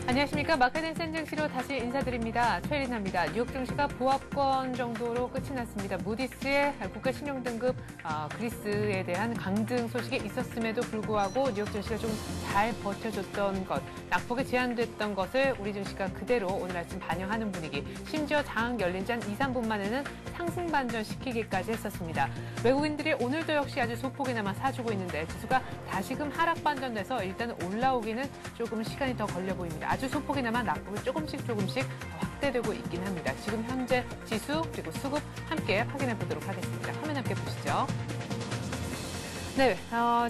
안녕하십니까. 마카덴 센증시로 다시 인사드립니다. 최리나입니다. 뉴욕 증시가 보합권 정도로 끝이 났습니다. 무디스의 국가신용등급 그리스에 대한 강등 소식이 있었음에도 불구하고 뉴욕 증시가 좀 잘 버텨줬던 것, 낙폭이 제한됐던 것을 우리 증시가 그대로 오늘 아침 반영하는 분위기, 심지어 장 열린 지 한 2, 3분 만에는 상승 반전시키기까지 했었습니다. 외국인들이 오늘도 역시 아주 소폭이나마 사주고 있는데 지수가 다시금 하락 반전돼서 일단 올라오기는 조금 시간이 더 걸려 보입니다. 아주 소폭이나마 낙폭이 조금씩 확대되고 있긴 합니다. 지금 현재 지수 그리고 수급 함께 확인해 보도록 하겠습니다. 화면 함께 보시죠. 네,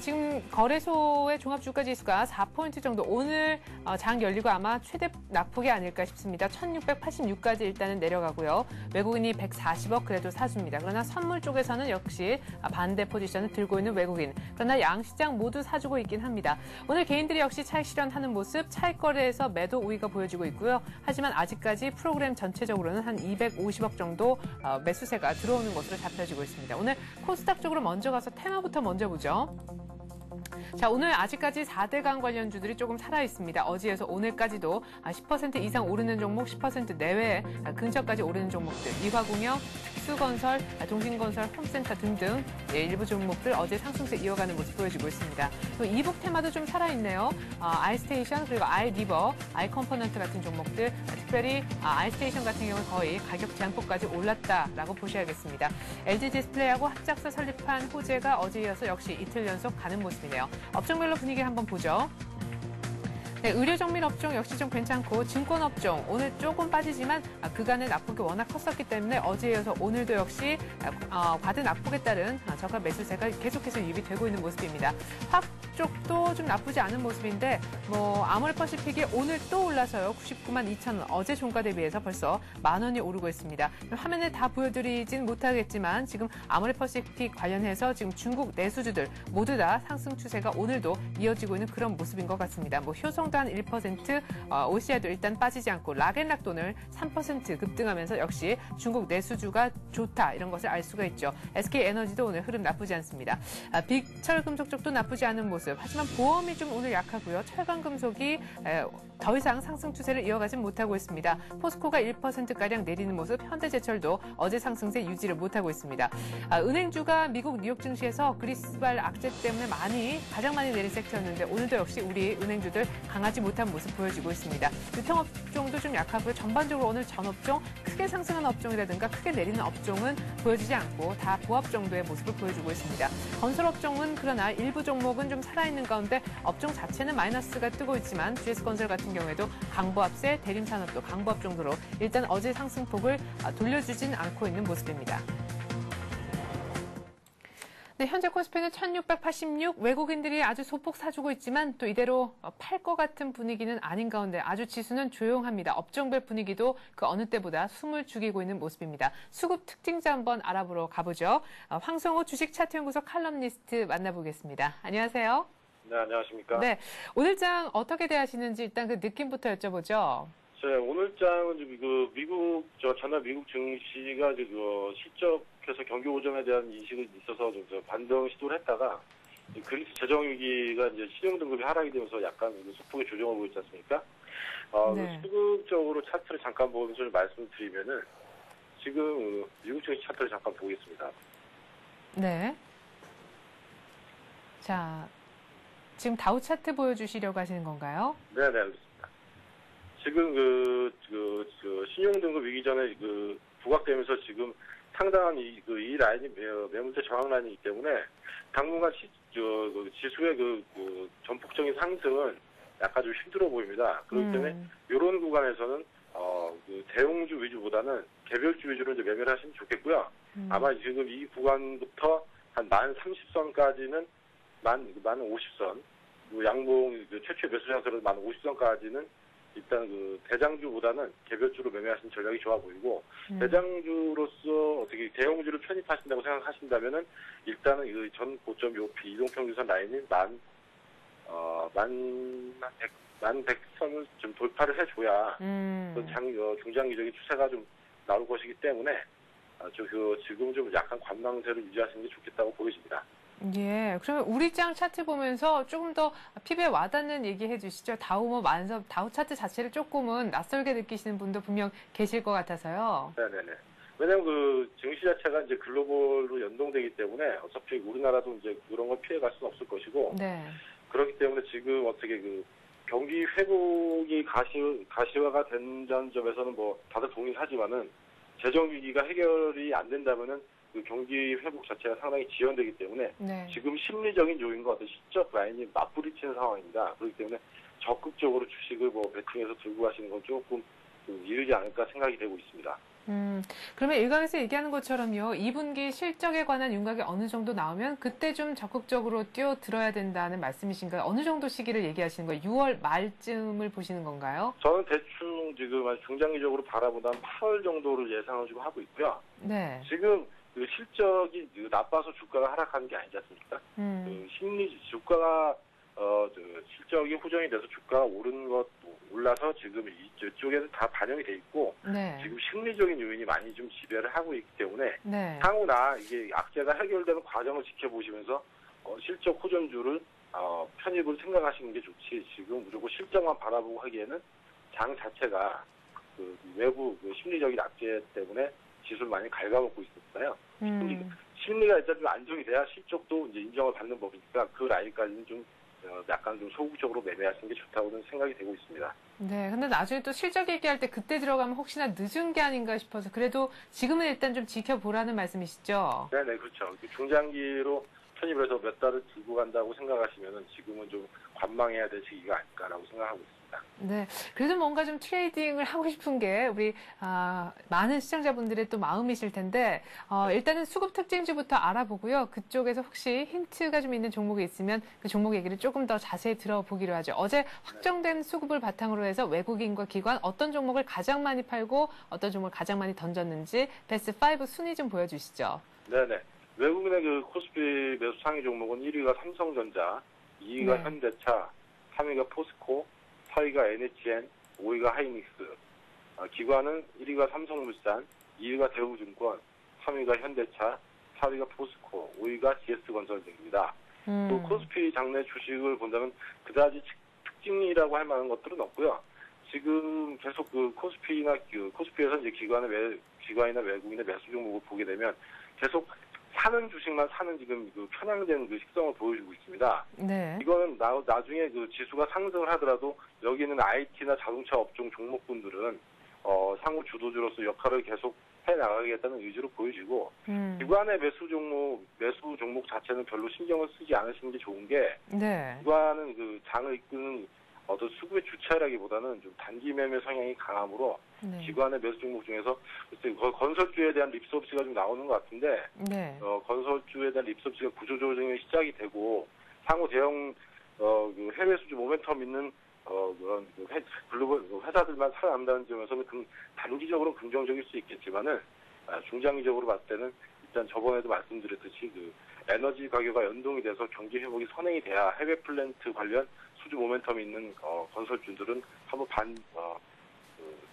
지금 거래소의 종합주가지수가 4포인트 정도 오늘 장 열리고 아마 최대 낙폭이 아닐까 싶습니다. 1686까지 일단은 내려가고요. 외국인이 140억 그래도 사줍니다. 그러나 선물 쪽에서는 역시 반대 포지션을 들고 있는 외국인. 그러나 양시장 모두 사주고 있긴 합니다. 오늘 개인들이 역시 차익 실현하는 모습, 차익 거래에서 매도 우위가 보여지고 있고요. 하지만 아직까지 프로그램 전체적으로는 한 250억 정도 매수세가 들어오는 것으로 잡혀지고 있습니다. 오늘 코스닥 쪽으로 먼저 가서 테마부터 먼저 보죠. 자, 오늘 아직까지 4대강 관련주들이 조금 살아있습니다. 어제에서 오늘까지도 10% 이상 오르는 종목, 10% 내외 근처까지 오르는 종목들, 이화공영, 특수건설, 동신건설, 홈센터 등등 일부 종목들 어제 상승세 이어가는 모습 보여주고 있습니다. 또 이북 테마도 좀 살아있네요. 아이스테이션 그리고 아이리버, 아이컴포넌트 같은 종목들, 특별히 아이스테이션 같은 경우는 거의 가격 제한폭까지 올랐다라고 보셔야겠습니다. LG 디스플레이하고 합작사 설립한 호재가 어제 이어서 역시 이틀 연속 가는 모습이네요. 업종별로 분위기 한번 보죠. 네, 의료정밀 업종 역시 좀 괜찮고 증권업종 오늘 조금 빠지지만 그간의 낙폭이 워낙 컸었기 때문에 어제에 이어서 오늘도 역시 과대 낙폭에 따른 저가 매수세가 계속해서 유입이 되고 있는 모습입니다. 팝 쪽도 좀 나쁘지 않은 모습인데 아모레퍼시픽이 오늘 또 올라서요. 99만 2천 원. 어제 종가 대비해서 벌써 10,000원이 오르고 있습니다. 화면에 다 보여드리진 못하겠지만 지금 아모레퍼시픽 관련해서 지금 중국 내수주들 모두 다 상승 추세가 오늘도 이어지고 있는 그런 모습인 것 같습니다. 효성도 한 1%, OCI도 일단 빠지지 않고 락앤락 오늘 3% 급등하면서 역시 중국 내수주가 좋다 이런 것을 알 수가 있죠. SK에너지도 오늘 흐름 나쁘지 않습니다. 빅철금속 쪽도 나쁘지 않은 모습. 하지만 보험이 좀 오늘 약하고요. 철강금속이 더 이상 상승 추세를 이어가진 못하고 있습니다. 포스코가 1%가량 내리는 모습, 현대제철도 어제 상승세 유지를 못하고 있습니다. 은행주가 미국 뉴욕 증시에서 그리스발 악재 때문에 가장 많이 내린 섹터였는데 오늘도 역시 우리 은행주들 강하지 못한 모습 보여지고 있습니다. 유통업종도 좀 약하고요. 전반적으로 오늘 전 업종, 크게 상승하는 업종이라든가 크게 내리는 업종은 보여지지 않고 다 보합 정도의 모습을 보여주고 있습니다. 건설업종은 그러나 일부 종목은 좀 살아있는 가운데 업종 자체는 마이너스가 뜨고 있지만 GS건설 같은 경우에도 강보합세, 대림산업도 강보합 정도로 일단 어제 상승폭을 돌려주진 않고 있는 모습입니다. 네, 현재 코스피는 1686, 외국인들이 아주 소폭 사주고 있지만 또 이대로 팔 것 같은 분위기는 아닌 가운데 아주 지수는 조용합니다. 업종별 분위기도 그 어느 때보다 숨을 죽이고 있는 모습입니다. 수급 특징자 한번 알아보러 가보죠. 황성호 주식 차트연구소 칼럼니스트 만나보겠습니다. 안녕하세요. 네, 안녕하십니까. 네, 오늘 장 어떻게 대하시는지 일단 그 느낌부터 여쭤보죠. 오늘 장은 전날 미국 증시가 실적해서 경기 오점에 대한 인식이 있어서 반등 시도를 했다가 그리스 재정위기가 이제 신용등급이 하락이 되면서 약간 소폭의 조정을 보고 있지 않습니까? 네. 수급적으로 차트를 잠깐 보면서 말씀드리면은 지금 미국 증시 차트를 잠깐 보겠습니다. 네. 자, 지금 다우 차트 보여주시려고 하시는 건가요? 네, 알겠습니다. 지금 신용등급 위기 전에 부각되면서 지금 상당한 이 라인이 매물대 저항 라인이기 때문에 당분간 지수의 전폭적인 상승은 약간 좀 힘들어 보입니다. 그렇기 때문에 이런 구간에서는 대형주 위주보다는 개별주 위주로 이제 매매를 하시면 좋겠고요. 아마 지금 이 구간부터 한 1030선까지는 1050선, 양봉 최초의 매수 장세로 1050선까지는 일단 대장주보다는 개별주로 매매하시는 전략이 좋아 보이고 대장주로서 어떻게 대형주를 편입하신다고 생각하신다면은 일단은 전 고점 요피 이동평균선 라인인 1100선을 좀 돌파를 해줘야 중장기적인 추세가 좀 나올 것이기 때문에 지금 좀 약간 관망세를 유지하시는 게 좋겠다고 보여집니다. 예, 그러면 우리장 차트 보면서 조금 더 피부에 와닿는 얘기 해주시죠. 다우 차트 자체를 조금은 낯설게 느끼시는 분도 분명 계실 것 같아서요. 네네네. 왜냐면 그 증시 자체가 이제 글로벌로 연동되기 때문에 어차피 우리나라도 이제 그런 걸 피해갈 수는 없을 것이고, 네, 그렇기 때문에 지금 어떻게 그 경기 회복이 가시화가 된다는 점에서는 뭐 다들 동의하지만은 재정 위기가 해결이 안 된다면은 그 경기 회복 자체가 상당히 지연되기 때문에 네. 지금 심리적인 요인과 어떤 시적 라인이 맞부딪히는 상황입니다. 그렇기 때문에 적극적으로 주식을 뭐 베팅해서 들고 가시는 건 조금 이르지 않을까 생각이 되고 있습니다. 그러면 일각에서 얘기하는 것처럼요, 2분기 실적에 관한 윤곽이 어느 정도 나오면 그때 좀 적극적으로 뛰어들어야 된다는 말씀이신가요? 어느 정도 시기를 얘기하시는 거예요? 6월 말쯤을 보시는 건가요? 저는 대충 지금 중장기적으로 바라보다는 8월 정도를 예상을 좀 하고 있고요. 네. 지금 그 실적이 나빠서 주가가 하락하는 게 아니지 않습니까? 주가가 실적이 호전이 돼서 주가가 올라서 지금 이쪽에는 다 반영이 돼 있고, 네. 지금 심리적인 요인이 많이 좀 지배를 하고 있기 때문에 네. 향후나 이게 악재가 해결되는 과정을 지켜보시면서 실적 호전주를 편입을 생각하시는 게 좋지, 지금 무조건 실적만 바라보고 하기에는 장 자체가 그 외부 심리적인 악재 때문에 지수를 많이 갉아먹고 있었잖아요. 심리가 일단 좀 안정이 돼야 실적도 이제 인정을 받는 법이니까 그 라인까지는 좀 약간 좀 소극적으로 매매하시는 게 좋다고는 생각이 되고 있습니다. 네, 근데 나중에 또 실적 얘기할 때 그때 들어가면 혹시나 늦은 게 아닌가 싶어서 그래도 지금은 일단 좀 지켜보라는 말씀이시죠? 네네, 그렇죠. 중장기로 편입을 해서 몇 달을 들고 간다고 생각하시면은 지금은 좀 관망해야 될 시기가 아닐까라고 생각하고 있습니다. 네, 그래도 뭔가 좀 트레이딩을 하고 싶은 게 우리 많은 시청자분들의 또 마음이실 텐데 일단은 수급 특징주부터 알아보고요. 그쪽에서 혹시 힌트가 좀 있는 종목이 있으면 그 종목 얘기를 조금 더 자세히 들어보기로 하죠. 어제 확정된 수급을 바탕으로 해서 외국인과 기관 어떤 종목을 가장 많이 팔고 어떤 종목을 가장 많이 던졌는지 베스트 5 순위 좀 보여주시죠. 네네. 외국인의 그 코스피 매수 상위 종목은 1위가 삼성전자, 2위가 네. 현대차, 3위가 포스코, 4위가 NHN, 5위가 하이닉스. 기관은 1위가 삼성물산, 2위가 대우증권, 3위가 현대차, 4위가 포스코, 5위가 GS건설 등입니다. 또 코스피 장내 주식을 본다면 그다지 특징이라고 할 만한 것들은 없고요. 지금 계속 그 코스피에서 이제 기관이나 외국인의 매수 종목을 보게 되면 계속 사는 주식만 사는 지금 그 편향된 그 식성을 보여주고 있습니다. 네. 이거는 나중에 그 지수가 상승을 하더라도 여기 있는 IT나 자동차 업종 종목군들은 상호 주도주로서 역할을 계속 해 나가겠다는 의지로 보여지고, 기관의 매수 종목 자체는 별로 신경을 쓰지 않으시는 게 좋은 게, 네. 기관은 그 장을 이끄는 어떤 수급의 주체라기보다는 좀 단기 매매 성향이 강하므로 네. 기관의 매수 종목 중에서 건설주에 대한 립서비스가 좀 나오는 것 같은데, 네. 건설주에 대한 립서비스가 구조조정이 시작이 되고 향후 대형 그 해외 수주 모멘텀 있는 그런 글로벌 회사들만 살아남는다는 점에서는 단기적으로 긍정적일 수 있겠지만은 중장기적으로 봤을 때는 일단 저번에도 말씀드렸듯이 그 에너지 가격과 연동이 돼서 경기 회복이 선행이 돼야 해외 플랜트 관련 수주 모멘텀이 있는 건설주들은 한번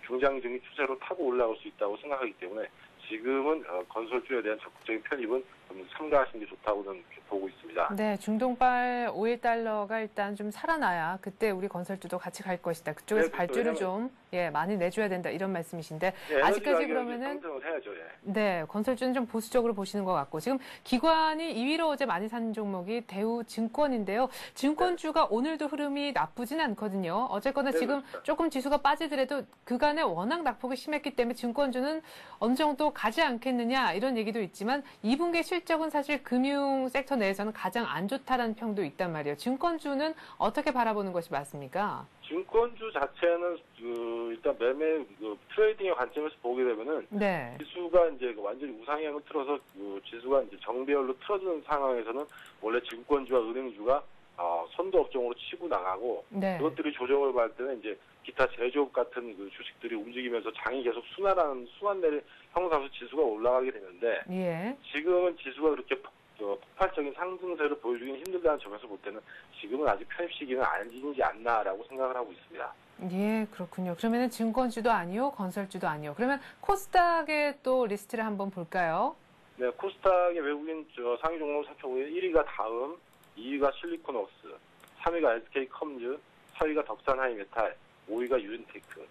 중장기적인 추세로 타고 올라올 수 있다고 생각하기 때문에 지금은 건설주에 대한 적극적인 편입은 좀 삼가하시는 게 좋다고 저는 보고 있습니다. 네, 중동발 오일 달러가 일단 좀 살아나야 그때 우리 건설주도 같이 갈 것이다. 그쪽에서 네, 발주를 좀 많이 내줘야 된다 이런 말씀이신데 네, 아직까지 그러면은 상승을 해야죠. 예. 네, 건설주는 좀 보수적으로 보시는 것 같고 지금 기관이 2위로 어제 많이 산 종목이 대우증권인데요. 증권주가 오늘도 흐름이 나쁘진 않거든요. 어쨌거나 네, 지금 그렇습니다. 조금 지수가 빠지더라도 그간에 워낙 낙폭이 심했기 때문에 증권주는 어느 정도 가지 않겠느냐 이런 얘기도 있지만 2분기 실적은 사실 금융 섹터 내에서는 가장 안 좋다라는 평도 있단 말이에요. 증권주는 어떻게 바라보는 것이 맞습니까? 증권주 자체는 일단 매매 트레이딩의 관점에서 보게 되면은 네. 지수가 이제 완전히 우상향을 틀어서 지수가 이제 정배열로 틀어지는 상황에서는 원래 증권주와 은행주가 선도 업종으로 치고 나가고, 네. 그것들이 조정을 받을 때는 이제 기타 제조업 같은 그 주식들이 움직이면서 장이 계속 순환내를 형성해서 지수가 올라가게 되는데, 예. 지금은 지수가 그렇게 폭발적인 상승세를 보여주기는 힘들다는 점에서 볼 때는 지금은 아직 편입 시기는 아니지 않나라고 생각을 하고 있습니다. 예, 그렇군요. 그러면은 증권주도 아니요, 건설주도 아니요. 그러면 코스닥의 또 리스트를 한번 볼까요? 네, 코스닥의 외국인 상위 종목 살펴보면 1위가 다음, 2위가 실리콘웍스, 3위가 SK컴즈, 4위가 덕산하이메탈, 5위가 유인테크.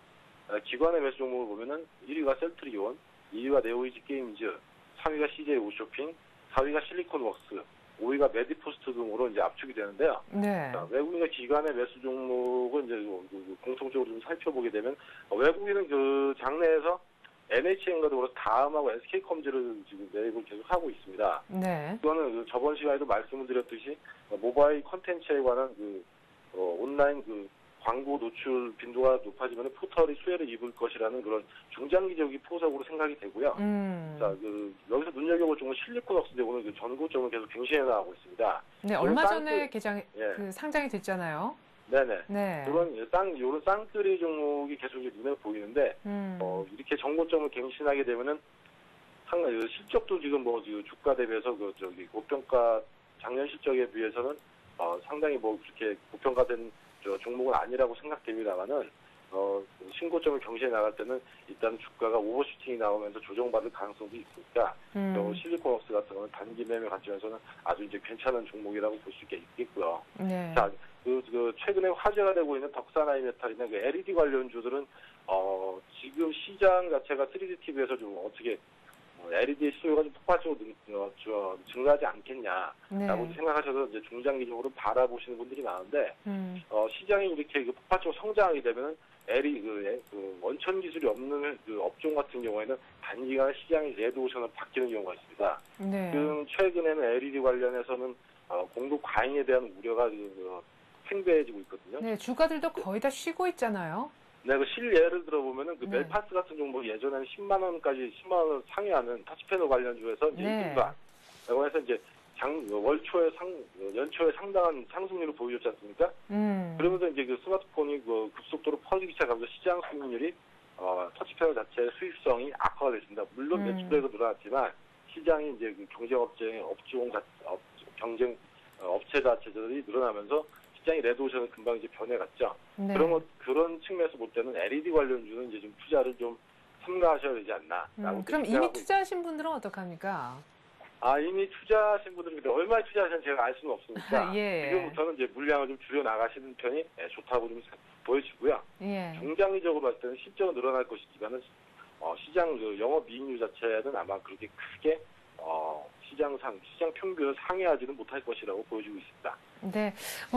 기관의 매수 종목을 보면은 1위가 셀트리온, 2위가 네오이지 게임즈, 3위가 CJ 오쇼핑, 4위가 실리콘웍스, 5위가 메디포스트 등으로 이제 압축이 되는데요. 네. 자, 외국인과 기관의 매수 종목은 이제 공통적으로 좀 살펴보게 되면 외국인은 그 장내에서 NHN과도 그렇고 다음하고 SK컴즈를 지금 매입을 계속 하고 있습니다. 네. 이거는 그 저번 시간에도 말씀을 드렸듯이 모바일 콘텐츠에 관한 온라인 광고 노출 빈도가 높아지면 포털이 수혜를 입을 것이라는 그런 중장기적인 포석으로 생각이 되고요. 자, 여기서 눈여겨볼 종목은 실리콘웍스인데 오늘 전고점을 계속 갱신해 나가고 있습니다. 네, 얼마 전에 상장이 됐잖아요. 네네. 네. 요런 쌍끌이 종목이 계속 눈에 보이는데, 이렇게 전고점을 갱신하게 되면은 상당히 실적도 지금 주가 대비해서 고평가 작년 실적에 비해서는 상당히 그렇게 고평가된 종목은 아니라고 생각됩니다만은 신고점을 경신해 나갈 때는 일단 주가가 오버슈팅이 나오면서 조정받을 가능성도 있으니까 실리콘웍스 같은 경우는 단기 매매 관점에서는 아주 이제 괜찮은 종목이라고 볼 수 있겠고요. 네. 자, 최근에 화제가 되고 있는 덕산하이메탈이나 LED 관련주들은 지금 시장 자체가 3D TV에서 좀 어떻게 LED 수요가 좀 폭발적으로 증가하지 않겠냐라고 생각하셔서 이제 중장기적으로 바라보시는 분들이 많은데 시장이 이렇게 폭발적으로 성장하게 되면 원천 기술이 없는 업종 같은 경우에는 단기간에 시장이 레드오션으로 바뀌는 경우가 있습니다. 네. 지금 최근에는 LED 관련해서는 공급 과잉에 대한 우려가 팽배해지고 있거든요. 네, 주가들도 거의 다 쉬고 있잖아요. 네, 실예를 들어보면은 멜파스 같은 종목 예전에는 10만 원까지 10만 원 상회하는 터치패널 관련주에서 이제 1등가. 그래서 이제 연초에 상당한 상승률을 보여줬지 않습니까? 그러면서 이제 스마트폰이 급속도로 퍼지기 시작하면서 시장 수익률이 터치패널 자체의 수익성이 악화가 됐습니다. 물론 매출액은 늘어났지만 시장이 이제 경쟁 업체 자체들이 늘어나면서 시장이 레드오션은 금방 이제 변해갔죠. 네. 그런 측면에서 볼 때는 LED 관련주는 이제 좀 투자를 좀 삼가하셔야 되지 않나. 그럼 이미 투자하신 분들은 어떡합니까? 이미 투자하신 분들은 얼마에 투자하셨는지 제가 알 수는 없으니까 예. 지금부터는 이제 물량을 좀 줄여 나가시는 편이 좋다고 좀 보여지고요. 예. 중장기적으로 봤을 때는 실적은 늘어날 것이지만은 시장 영업이익률 자체는 아마 그렇게 크게 시장 평균을 상회하지는 못할 것이라고 보여지고 있습니다. 네,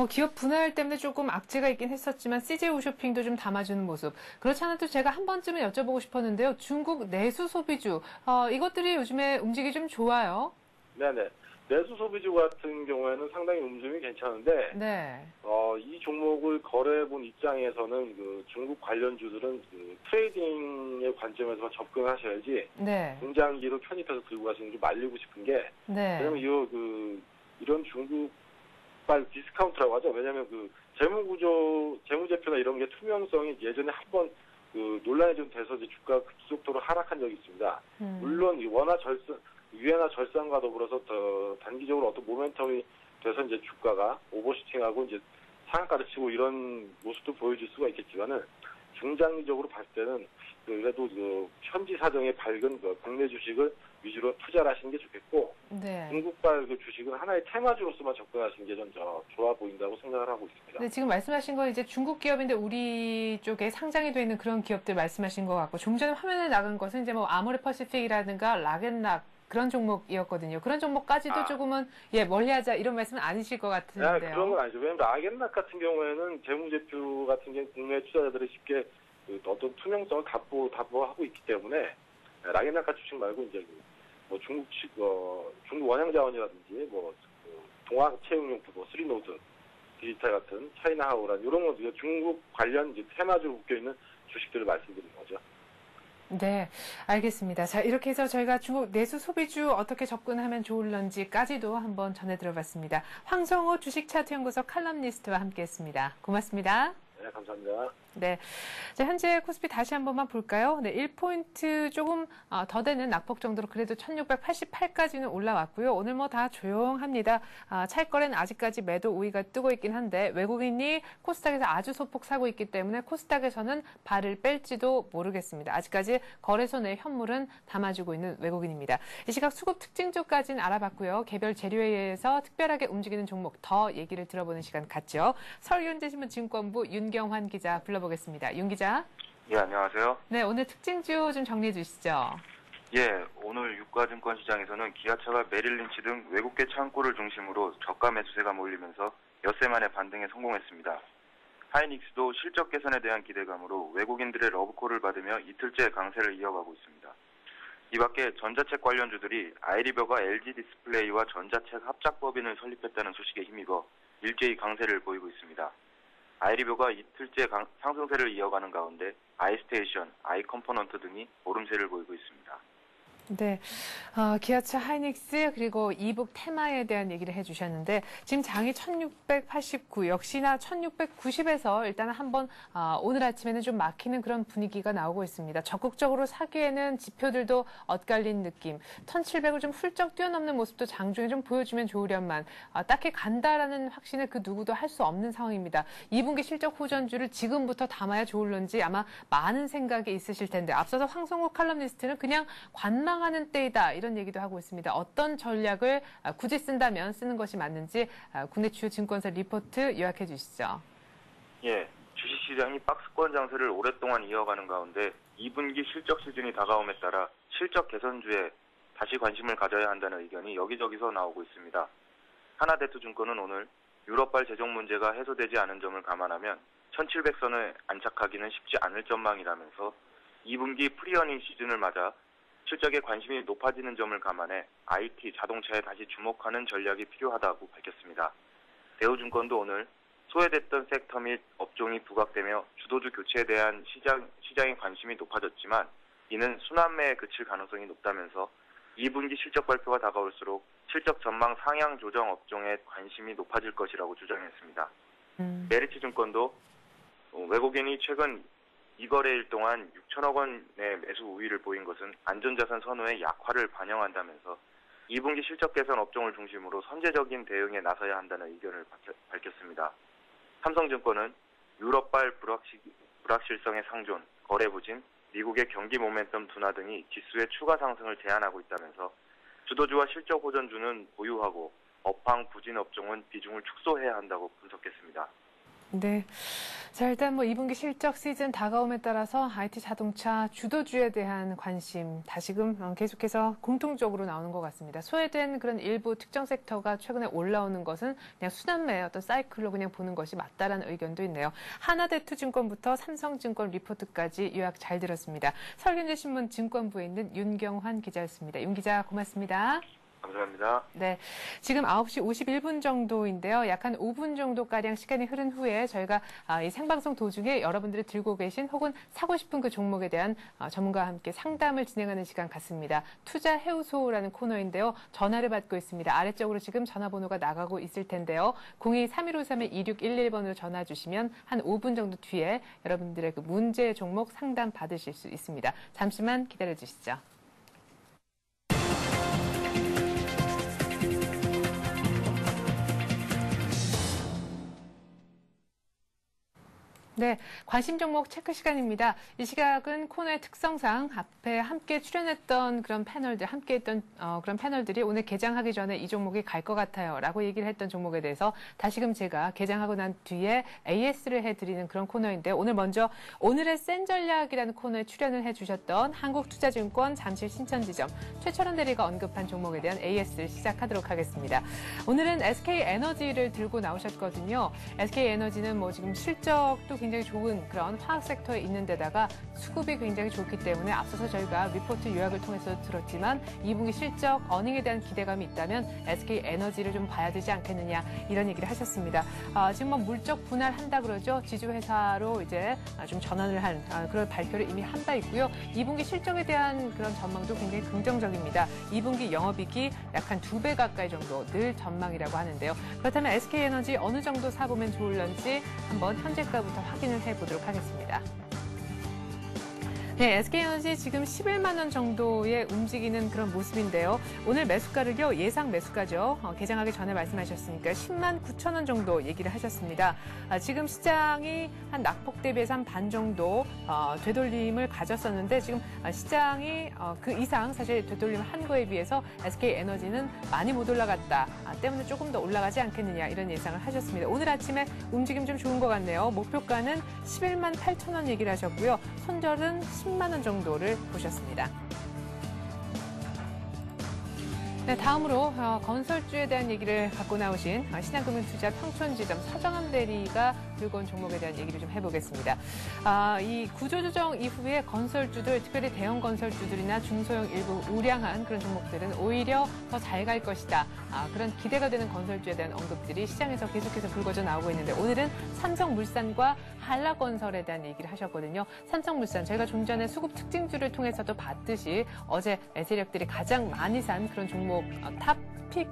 기업 분할 때문에 조금 악재가 있긴 했었지만 CJ 오쇼핑도 좀 담아주는 모습. 그렇지 않아도 제가 한 번쯤은 여쭤보고 싶었는데요. 중국 내수 소비주 이것들이 요즘에 움직이 좀 좋아요. 네네. 내수 소비주 같은 경우에는 상당히 움직임이 괜찮은데, 네. 이 종목을 거래해본 입장에서는 중국 관련주들은 트레이딩의 관점에서만 접근하셔야지, 네. 중장기로 편입해서 들고 가시는 게 말리고 싶은 게, 네. 왜냐면 이런 중국발 디스카운트라고 하죠. 왜냐면 재무제표나 이런 게 투명성이 예전에 한번 논란이 좀 돼서 이제 주가가 급속도로 하락한 적이 있습니다. 물론 유엔화 절상과 더불어서 단기적으로 어떤 모멘텀이 돼서 이제 주가가 오버슈팅하고 이제 상한가를 치고 이런 모습도 보여줄 수가 있겠지만은 중장기적으로 봤을 때는 그래도 현지 사정에 밝은 국내 주식을 위주로 투자를 하시는 게 좋겠고, 네. 중국발 주식은 하나의 테마주로서만 접근하시는 게 좀 좋아 보인다고 생각을 하고 있습니다. 네, 지금 말씀하신 건 이제 중국 기업인데 우리 쪽에 상장이 돼 있는 그런 기업들 말씀하신 것 같고, 좀 전에 화면에 나간 것은 이제 아모레 퍼시픽이라든가 락앤락 그런 종목이었거든요. 그런 종목까지도 조금은 멀리하자 이런 말씀은 아니실 것 같은데요. 그런 건 아니죠. 왜냐하면 락앤락 같은 경우에는 재무제표 같은 경우 국내 투자자들이 쉽게 어떤 투명성을 담보하고 있기 때문에 락앤락 같은 주식 말고 이제 중국 원양자원이라든지 동학 채용용품, 스리노드, 디지털 같은 차이나하우란 이런 거 중국 관련 이제 테마주로 묶여 있는 주식들을 말씀드리는 거죠. 네, 알겠습니다. 자, 이렇게 해서 저희가 중국 내수 소비주 어떻게 접근하면 좋을런지까지도 한번 전해 들어봤습니다. 황성호 주식차트연구소 칼럼니스트와 함께했습니다. 고맙습니다. 네, 감사합니다. 네. 자, 현재 코스피 다시 한 번만 볼까요? 네, 1포인트 조금 더 되는 낙폭 정도로 그래도 1688까지는 올라왔고요. 오늘 뭐 다 조용합니다. 차익 거래는 아직까지 매도 우위가 뜨고 있긴 한데 외국인이 코스닥에서 아주 소폭 사고 있기 때문에 코스닥에서는 발을 뺄지도 모르겠습니다. 아직까지 거래소 내 현물은 담아주고 있는 외국인입니다. 이 시각 수급 특징주까지는 알아봤고요. 개별 재료회에서 특별하게 움직이는 종목 더 얘기를 들어보는 시간 갖죠. 서울경제신문 증권부 윤경환 기자 불러보겠습니다. 윤 기자. 예, 안녕하세요. 네, 오늘 특징주 좀 정리해 주시죠. 예, 오늘 유가증권 시장에서는 기아차가 메릴린치 등 외국계 창고를 중심으로 저가 매수세가 몰리면서 엿새 만에 반등에 성공했습니다. 하이닉스도 실적 개선에 대한 기대감으로 외국인들의 러브콜을 받으며 이틀째 강세를 이어가고 있습니다. 이 밖에 전자책 관련주들이 아이리버가 LG 디스플레이와 전자책 합작법인을 설립했다는 소식에 힘입어 일제히 강세를 보이고 있습니다. 아이리버가 이틀째 상승세를 이어가는 가운데 아이스테이션, 아이컴포넌트 등이 오름세를 보이고 있습니다. 네, 기아차 하이닉스 그리고 이북 테마에 대한 얘기를 해주셨는데 지금 장이 1689 역시나 1690에서 일단은 한번 오늘 아침에는 좀 막히는 그런 분위기가 나오고 있습니다. 적극적으로 사기에는 지표들도 엇갈린 느낌, 1700을 좀 훌쩍 뛰어넘는 모습도 장중에 좀 보여주면 좋으련만 딱히 간다라는 확신을 그 누구도 할 수 없는 상황입니다. 2분기 실적 호전주를 지금부터 담아야 좋을런지 아마 많은 생각이 있으실 텐데 앞서서 황성국 칼럼니스트는 그냥 관망하는 때이다 이런 얘기도 하고 있습니다. 어떤 전략을 굳이 쓴다면 쓰는 것이 맞는지 국내 주요 증권사 리포트 요약해 주시죠. 예, 주식시장이 박스권 장세를 오랫동안 이어가는 가운데 2분기 실적 시즌이 다가옴에 따라 실적 개선주에 다시 관심을 가져야 한다는 의견이 여기저기서 나오고 있습니다. 하나대투증권은 오늘 유럽발 재정 문제가 해소되지 않은 점을 감안하면 1700선을 안착하기는 쉽지 않을 전망이라면서 2분기 프리어닝 시즌을 맞아 실적에 관심이 높아지는 점을 감안해 IT, 자동차에 다시 주목하는 전략이 필요하다고 밝혔습니다. 대우증권도 오늘 소외됐던 섹터 및 업종이 부각되며 주도주 교체에 대한 시장의 관심이 높아졌지만 이는 순환매에 그칠 가능성이 높다면서 2분기 실적 발표가 다가올수록 실적 전망 상향 조정 업종에 관심이 높아질 것이라고 주장했습니다. 메리츠증권도 외국인이 최근 2거래일 동안 6천억 원의 매수 우위를 보인 것은 안전자산 선호의 약화를 반영한다면서 2분기 실적 개선 업종을 중심으로 선제적인 대응에 나서야 한다는 의견을 밝혔습니다. 삼성증권은 유럽발 불확실성의 상존, 거래 부진, 미국의 경기 모멘텀 둔화 등이 지수의 추가 상승을 제한하고 있다면서 주도주와 실적 호전주는 보유하고 업황 부진 업종은 비중을 축소해야 한다고 분석했습니다. 네. 자, 일단 뭐 2분기 실적 시즌 다가옴에 따라서 IT 자동차 주도주에 대한 관심 다시금 계속해서 공통적으로 나오는 것 같습니다. 소외된 그런 일부 특정 섹터가 최근에 올라오는 것은 그냥 순환매의 어떤 사이클로 그냥 보는 것이 맞다라는 의견도 있네요. 하나대투증권부터 삼성증권 리포트까지 요약 잘 들었습니다. 서울경제신문 증권부에 있는 윤경환 기자였습니다. 윤 기자 고맙습니다. 감사합니다. 네, 지금 9시 51분 정도인데요. 약 한 5분 정도가량 시간이 흐른 후에 저희가 이 생방송 도중에 여러분들이 들고 계신 혹은 사고 싶은 그 종목에 대한 전문가와 함께 상담을 진행하는 시간 같습니다. 투자해우소라는 코너인데요. 전화를 받고 있습니다. 아래쪽으로 지금 전화번호가 나가고 있을 텐데요. 02-3153-2611번으로 전화 주시면 한 5분 정도 뒤에 여러분들의 그 문제 종목 상담 받으실 수 있습니다. 잠시만 기다려 주시죠. 네, 관심 종목 체크 시간입니다. 이 시각은 코너의 특성상 앞에 함께 출연했던 그런 패널들, 함께했던 그런 패널들이 오늘 개장하기 전에 이 종목이 갈 것 같아요라고 얘기를 했던 종목에 대해서 다시금 제가 개장하고 난 뒤에 AS를 해드리는 그런 코너인데 오늘 먼저 오늘의 센 전략이라는 코너에 출연을 해주셨던 한국투자증권 잠실 신천지점 최철원 대리가 언급한 종목에 대한 AS를 시작하도록 하겠습니다. 오늘은 SK에너지를 들고 나오셨거든요. SK에너지는 뭐 지금 실적도 굉장히 좋은 그런 화학 섹터에 있는 데다가 수급이 굉장히 좋기 때문에 앞서서 저희가 리포트 요약을 통해서 들었지만 2분기 실적 어닝에 대한 기대감이 있다면 SK에너지를 좀 봐야 되지 않겠느냐 이런 얘기를 하셨습니다. 지금 뭐 물적 분할한다 그러죠. 지주회사로 이제 좀 전환을 한 그런 발표를 이미 한 바 있고요. 2분기 실적에 대한 그런 전망도 굉장히 긍정적입니다. 2분기 영업이익이 약 한 2배 가까이 정도 늘 전망이라고 하는데요. 그렇다면 SK에너지 어느 정도 사보면 좋을런지 한번 현재가부터 확인을 해보도록 하겠습니다. 네, SK에너지 지금 11만 원 정도에 움직이는 그런 모습인데요. 오늘 매수가를요, 예상 매수가죠. 개장하기 전에 말씀하셨으니까 10만 9천 원 정도 얘기를 하셨습니다. 지금 시장이 한 낙폭 대비해서 한 반 정도 되돌림을 가졌었는데 지금 시장이 그 이상 사실 되돌림을 한 거에 비해서 SK에너지는 많이 못 올라갔다. 때문에 조금 더 올라가지 않겠느냐 이런 예상을 하셨습니다. 오늘 아침에 움직임 좀 좋은 것 같네요. 목표가는 11만 8천 원 얘기를 하셨고요. 손절은 10만 원 정도를 보셨습니다. 네, 다음으로 건설주에 대한 얘기를 갖고 나오신 신한금융투자 평촌지점 서정함 대리가 들고 온 종목에 대한 얘기를 좀 해보겠습니다. 이 구조조정 이후에 건설주들, 특별히 대형 건설주들이나 중소형 일부 우량한 그런 종목들은 오히려 더 잘 갈 것이다. 그런 기대가 되는 건설주에 대한 언급들이 시장에서 계속해서 불거져 나오고 있는데 오늘은 삼성물산과 한라건설에 대한 얘기를 하셨거든요. 삼성물산, 저희가 좀 전에 수급 특징주를 통해서도 봤듯이 어제 세력들이 가장 많이 산 그런 종목 탑픽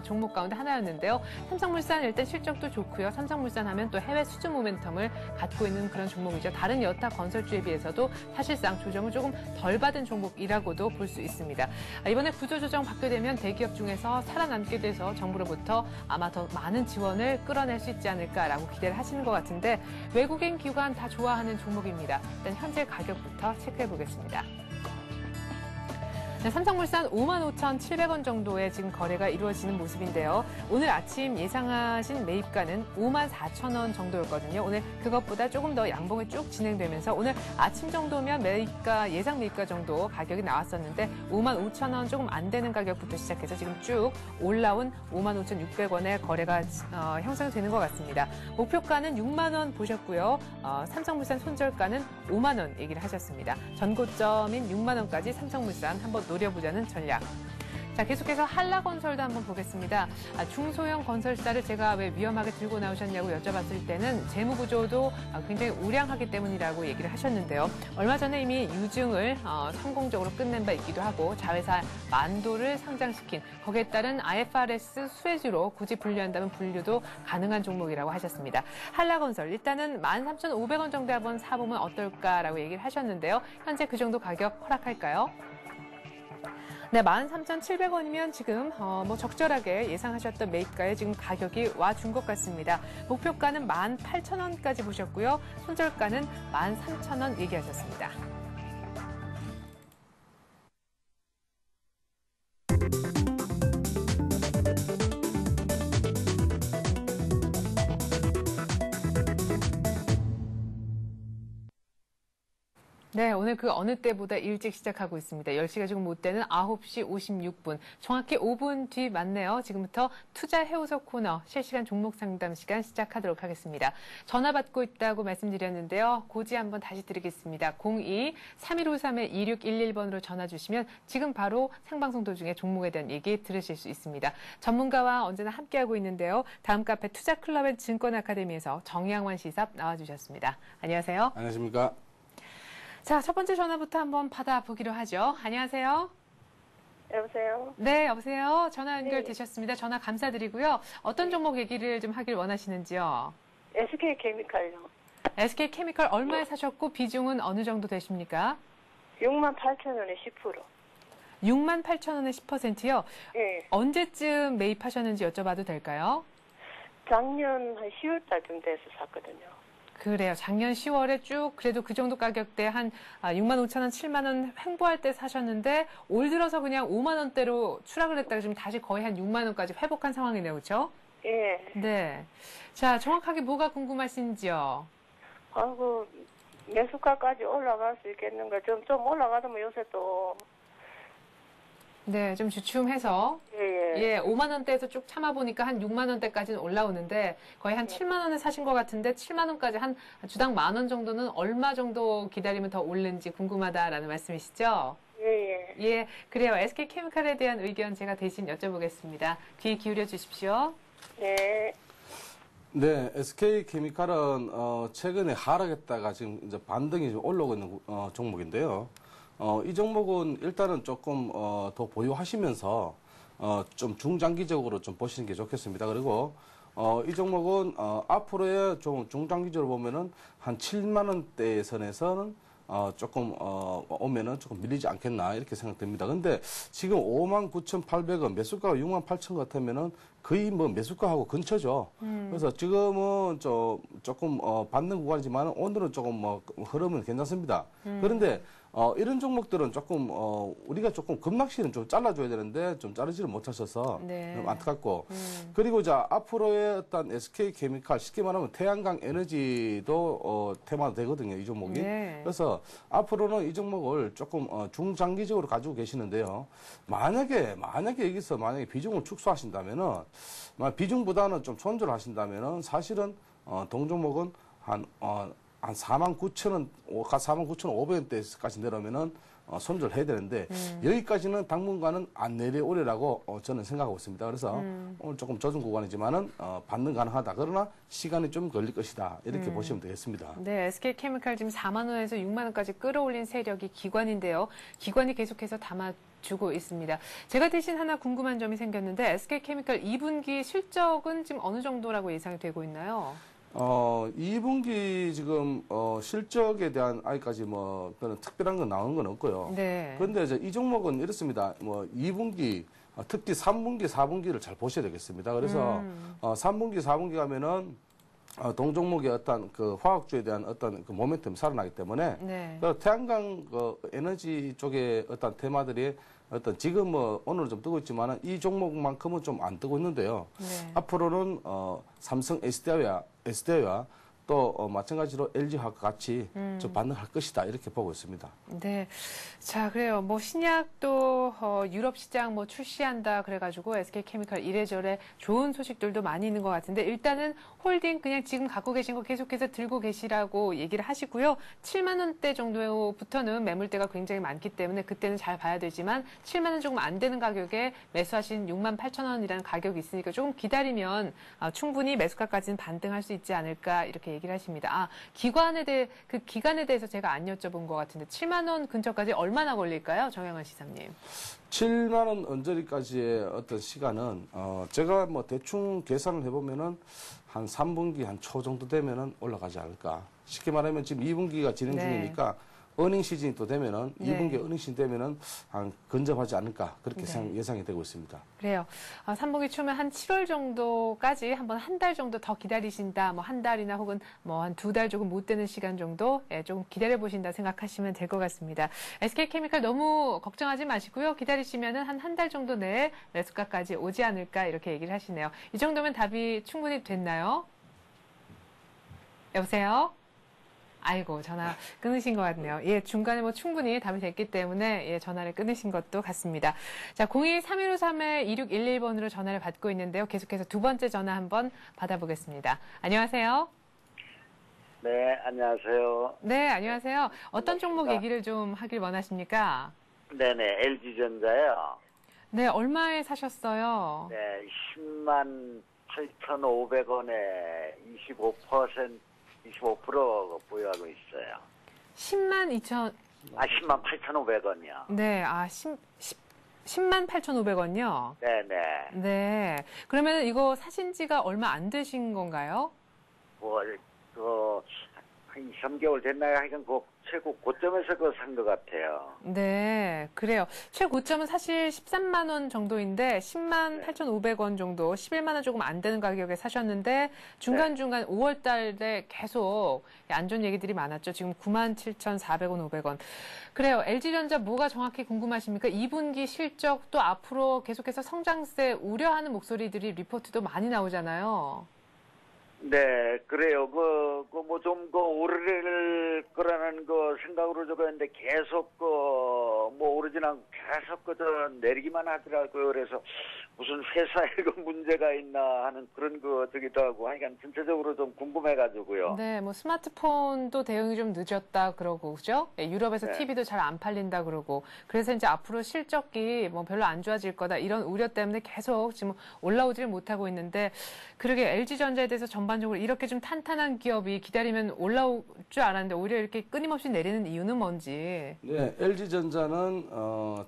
종목 가운데 하나였는데요. 삼성물산 일단 실적도 좋고요. 삼성물산 하면 또 해외 수주 모멘텀을 갖고 있는 그런 종목이죠. 다른 여타 건설주에 비해서도 사실상 조정을 조금 덜 받은 종목이라고도 볼 수 있습니다. 이번에 구조조정 받게 되면 대기업 중에서 살아남게 돼서 정부로부터 아마 더 많은 지원을 끌어낼 수 있지 않을까라고 기대를 하시는 것 같은데 외국인 기관 다 좋아하는 종목입니다. 일단 현재 가격부터 체크해 보겠습니다. 네, 삼성물산 55,700원 정도의 지금 거래가 이루어지는 모습인데요. 오늘 아침 예상하신 매입가는 54,000원 정도였거든요. 오늘 그것보다 조금 더 양봉이 쭉 진행되면서 오늘 아침 정도면 매입가, 예상 매입가 정도 가격이 나왔었는데 55,000원 조금 안 되는 가격부터 시작해서 지금 쭉 올라온 55,600원의 거래가 형성되는 것 같습니다. 목표가는 6만 원 보셨고요. 삼성물산 손절가는 5만 원 얘기를 하셨습니다. 전고점인 6만 원까지 삼성물산 한번 노려보자는 전략. 자, 계속해서 한라건설도 한번 보겠습니다. 중소형 건설사를 제가 왜 위험하게 들고 나오셨냐고 여쭤봤을 때는 재무구조도 굉장히 우량하기 때문이라고 얘기를 하셨는데요. 얼마 전에 이미 유증을 성공적으로 끝낸 바 있기도 하고 자회사 만도를 상장시킨 거기에 따른 IFRS 수혜주로 굳이 분류한다면 분류도 가능한 종목이라고 하셨습니다. 한라건설 일단은 13,500원 정도에 한번 사보면 어떨까라고 얘기를 하셨는데요. 현재 그 정도 가격 허락할까요? 네, 13,700원이면 지금 뭐 적절하게 예상하셨던 매입가에 지금 가격이 와준 것 같습니다. 목표가는 18,000원까지 보셨고요. 손절가는 13,000원 얘기하셨습니다. 네, 오늘 그 어느 때보다 일찍 시작하고 있습니다. 10시가 지금 못 되는 9시 56분. 정확히 5분 뒤 맞네요. 지금부터 투자해오서 코너 실시간 종목 상담 시간 시작하도록 하겠습니다. 전화 받고 있다고 말씀드렸는데요. 고지 한번 다시 드리겠습니다. 02-3153-2611번으로 전화 주시면 지금 바로 생방송 도중에 종목에 대한 얘기 들으실 수 있습니다. 전문가와 언제나 함께하고 있는데요. 다음 카페 투자클럽의 증권아카데미에서 정양환 시삽 나와주셨습니다. 안녕하세요. 안녕하십니까. 자, 첫 번째 전화부터 한번 받아보기로 하죠. 안녕하세요. 여보세요? 네, 여보세요. 전화 네. 연결되셨습니다. 전화 감사드리고요. 어떤 종목 얘기를 좀 하길 원하시는지요? SK케미칼요. SK케미칼 얼마에 사셨고 비중은 어느 정도 되십니까? 68,000원에 10%. 68,000원에 10%요? 예. 언제쯤 매입하셨는지 여쭤봐도 될까요? 작년 한 10월 달쯤 돼서 샀거든요. 그래요. 작년 10월에 쭉 그래도 그 정도 가격대 한 65,000원, 7만 원 횡보할 때 사셨는데 올 들어서 그냥 5만 원대로 추락을 했다가 지금 다시 거의 한 6만 원까지 회복한 상황이네요. 그렇죠? 예. 네. 자, 정확하게 뭐가 궁금하신지요? 아이고, 매수가까지 올라갈 수 있겠는가. 좀 올라가더면 요새 또. 네, 좀 주춤해서. 예. 예, 5만 원대에서 쭉 참아보니까 한 6만 원대까지는 올라오는데 거의 한 7만 원에 사신 것 같은데 7만 원까지 한 주당 10,000원 정도는 얼마 정도 기다리면 더 오르는지 궁금하다라는 말씀이시죠? 예. 예, 그래요. SK케미칼에 대한 의견 제가 대신 여쭤보겠습니다. 귀 기울여 주십시오. 예. 네, SK케미칼은 최근에 하락했다가 지금 이제 반등이 좀 올라오고 있는 종목인데요. 이 종목은 일단은 조금 더 보유하시면서 좀 중장기적으로 좀 보시는 게 좋겠습니다. 그리고 이 종목은 앞으로의 좀 중장기적으로 보면은 한 7만 원대 선에서는 조금 오면은 조금 밀리지 않겠나 이렇게 생각됩니다. 근데 지금 59,800원 매수가가 68,000원 같으면은 거의 뭐 매수가하고 근처죠. 그래서 지금은 조금 받는 구간이지만 오늘은 조금 뭐 흐름은 괜찮습니다. 그런데 이런 종목들은 조금 우리가 조금 급락실은 좀 잘라줘야 되는데 좀 자르지를 못하셔서 네. 안타깝고 그리고 자 앞으로의 어떤 SK케미칼 쉽게 말하면 태양광 에너지도 테마가 되거든요 이 종목이. 네. 그래서 앞으로는 이 종목을 조금 중장기적으로 가지고 계시는데요. 만약에 여기서 만약에 비중을 축소하신다면은 비중보다는 좀 손절을 하신다면은 사실은 동종목은 한 49,000원, 49,500원대까지 내려오면은 손절해야 되는데 여기까지는 당분간은 안 내려오리라고 저는 생각하고 있습니다. 그래서 오늘 조금 조정 구간이지만은 반등 가능하다. 그러나 시간이 좀 걸릴 것이다. 이렇게 보시면 되겠습니다. 네, SK케미칼 지금 4만 원에서 6만 원까지 끌어올린 세력이 기관인데요. 기관이 계속해서 담아주고 있습니다. 제가 대신 하나 궁금한 점이 생겼는데 SK케미칼 2분기 실적은 지금 어느 정도라고 예상이 되고 있나요? 2분기 지금 실적에 대한 아직까지 뭐 그런 특별한 건 나온 건 없고요. 네. 그런데 이제 이 종목은 이렇습니다. 뭐 2분기 특히 3분기, 4분기를 잘 보셔야 되겠습니다. 그래서 3분기, 4분기 가면은 동종목의 어떤 그 화학주에 대한 어떤 그 모멘텀이 살아나기 때문에 네. 그 태양광 그 에너지 쪽의 어떤 테마들이 어떤 지금 뭐 오늘 좀 뜨고 있지만은 이 종목만큼은 좀 안 뜨고 있는데요. 네. 앞으로는 삼성 SDI와 또 마찬가지로 LG화학과 같이 좀 반응할 것이다 이렇게 보고 있습니다. 네. 자, 그래요. 뭐 신약도 유럽 시장 뭐 출시한다 그래가지고 SK케미칼 이래저래 좋은 소식들도 많이 있는 것 같은데 일단은 홀딩 그냥 지금 갖고 계신 거 계속해서 들고 계시라고 얘기를 하시고요. 7만 원대 정도부터는 매물대가 굉장히 많기 때문에 그때는 잘 봐야 되지만 7만 원 조금 안 되는 가격에 매수하신 68,000원이라는 가격이 있으니까 조금 기다리면 충분히 매수가까지는 반등할 수 있지 않을까 이렇게 얘기를 하십니다. 기관에 대해서 제가 안 여쭤본 것 같은데 7만 원 근처까지 얼마나 걸릴까요? 정영환 시사님. 7만 원 언저리까지의 어떤 시간은 제가 뭐 대충 계산을 해보면은 한 3분기 한 초 정도 되면은 올라가지 않을까. 쉽게 말하면 지금 2분기가 진행 네. 중이니까 어닝 시즌이 또 되면은 네. 2분기 어닝 시즌 되면은 한 근접하지 않을까 그렇게 네. 예상이 되고 있습니다. 그래요. 3분기 초면 한 7월 정도까지 한번 한 달 정도 더 기다리신다. 뭐 한 달이나 혹은 뭐 한 2달 조금 못 되는 시간 정도 조금 기다려 보신다 생각하시면 될 것 같습니다. SK케미칼 너무 걱정하지 마시고요. 기다리시면은 한 달 정도 내에 매수가까지 오지 않을까 이렇게 얘기를 하시네요. 이 정도면 답이 충분히 됐나요? 여보세요? 아이고, 전화 끊으신 것 같네요. 예, 중간에 뭐 충분히 답이 됐기 때문에 예, 전화를 끊으신 것도 같습니다. 자, 02-3153-2611번으로 전화를 받고 있는데요. 계속해서 두 번째 전화 한번 받아보겠습니다. 안녕하세요. 네, 안녕하세요. 네, 안녕하세요. 어떤 종목 얘기를 좀 하길 원하십니까? 네네, LG전자요. 네, 얼마에 사셨어요? 네, 10만 8,500원에 25% 보유하고 있어요. 10만 2천, 10만 8,500원이요. 네, 10만 8,500원요? 네네. 네. 그러면 이거 사신 지가 얼마 안 되신 건가요? 한 2, 3개월 됐나요? 하여간 최고 고점에서 산 것 같아요. 네, 그래요. 최고점은 사실 13만 원 정도인데 10만 네. 8,500원 정도, 11만 원 조금 안 되는 가격에 사셨는데 중간중간 5월 달에 계속 안 좋은 얘기들이 많았죠. 지금 97,400원, 500원. 그래요. LG전자 뭐가 정확히 궁금하십니까? 2분기 실적 또 앞으로 계속해서 성장세 우려하는 목소리들이 리포트도 많이 나오잖아요. 네, 그래요. 오를 거라는 생각으로 적었는데 계속 오르진 않고 계속 내리기만 하더라고요. 그래서 무슨 회사에 문제가 있나 하는 그런 저기도 하고 하니까 전체적으로 좀 궁금해가지고요. 네, 뭐 스마트폰도 대응이 좀 늦었다 그러고, 그죠? 예, 유럽에서 네. TV도 잘 안 팔린다 그러고, 그래서 이제 앞으로 실적이 뭐 별로 안 좋아질 거다 이런 우려 때문에 계속 지금 올라오질 못하고 있는데, 그러게 LG전자에 대해서 전반적으로 이렇게 좀 탄탄한 기업이 기다리면 올라올 줄 알았는데 오히려 이렇게 끊임없이 내리는 이유는 뭔지. 네, LG전자는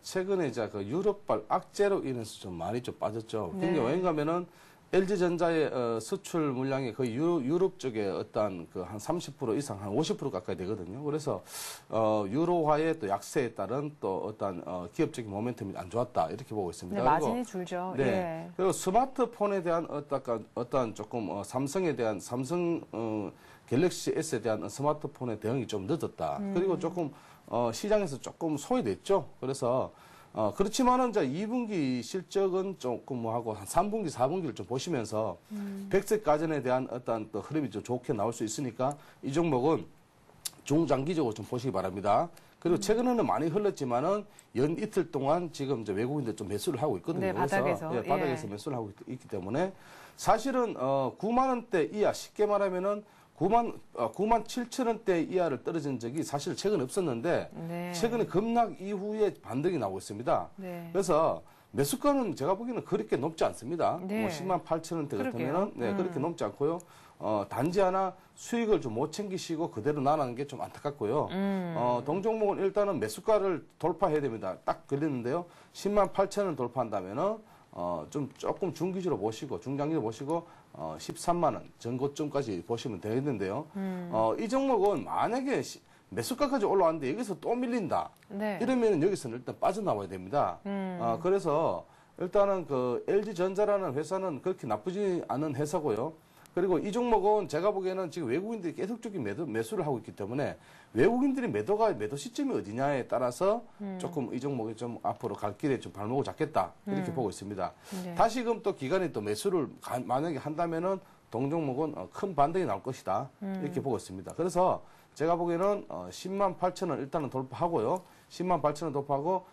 최근에 이제 그 유럽발 악재로 인해서 좀 많이 좀 빠졌죠. 네. 그게 왜냐하면은 LG전자의 수출 물량이 거의 유럽 쪽에 어떤 그 한 30% 이상, 한 50% 가까이 되거든요. 그래서 유로화의 또 약세에 따른 또 어떤 기업적인 모멘텀이 안 좋았다 이렇게 보고 있습니다. 네, 마진이 줄죠. 네. 예. 그리고 스마트폰에 대한 어떤 조금 삼성에 대한 삼성 갤럭시 S에 대한 스마트폰의 대응이 좀 늦었다. 그리고 조금 시장에서 조금 소외됐죠. 그래서 그렇지만은 이제 2분기 실적은 조금 하고 한 3분기, 4분기를 좀 보시면서 백색 가전에 대한 어떤 또 흐름이 좀 좋게 나올 수 있으니까 이 종목은 중장기적으로 좀 보시기 바랍니다. 그리고 최근에는 많이 흘렀지만은 연 이틀 동안 지금 이제 외국인들 좀 매수를 하고 있거든요. 네, 바닥에서. 그래서 바닥에서 매수를 하고 있기 때문에 사실은 9만 원대 이하 쉽게 말하면은 9만 7천 원대 이하를 떨어진 적이 사실 최근 없었는데 네. 최근에 급락 이후에 반등이 나오고 있습니다. 네. 그래서 매수가는 제가 보기에는 그렇게 높지 않습니다. 네. 뭐 10만 8천 원대 그러게요. 같으면은 네, 그렇게 높지 않고요. 단지 하나 수익을 좀 못 챙기시고 그대로 나가는 게 좀 안타깝고요. 동종목은 일단은 매수가를 돌파해야 됩니다. 딱 걸리는데요. 10만 8천 원 돌파한다면은 조금 중기적으로 보시고 중장기로 보시고 13만 원 전고점까지 보시면 되겠는데요. 이 종목은 만약에 매수가까지 올라왔는데 여기서 또 밀린다. 네. 이러면 여기서는 일단 빠져나와야 됩니다. 그래서 일단은 그 LG전자라는 회사는 그렇게 나쁘지 않은 회사고요. 그리고 이 종목은 제가 보기에는 지금 외국인들이 계속적인 매수를 하고 있기 때문에 외국인들이 매도 시점이 어디냐에 따라서 조금 이 종목이 좀 앞으로 갈 길에 좀 발목을 잡겠다. 이렇게 보고 있습니다. 네. 다시금 또 기관이 또 매수를 만약에 한다면은 동종목은 큰 반등이 나올 것이다. 이렇게 보고 있습니다. 그래서 제가 보기에는 10만 8천 원 일단은 돌파하고요. 10만 8천 원 돌파하고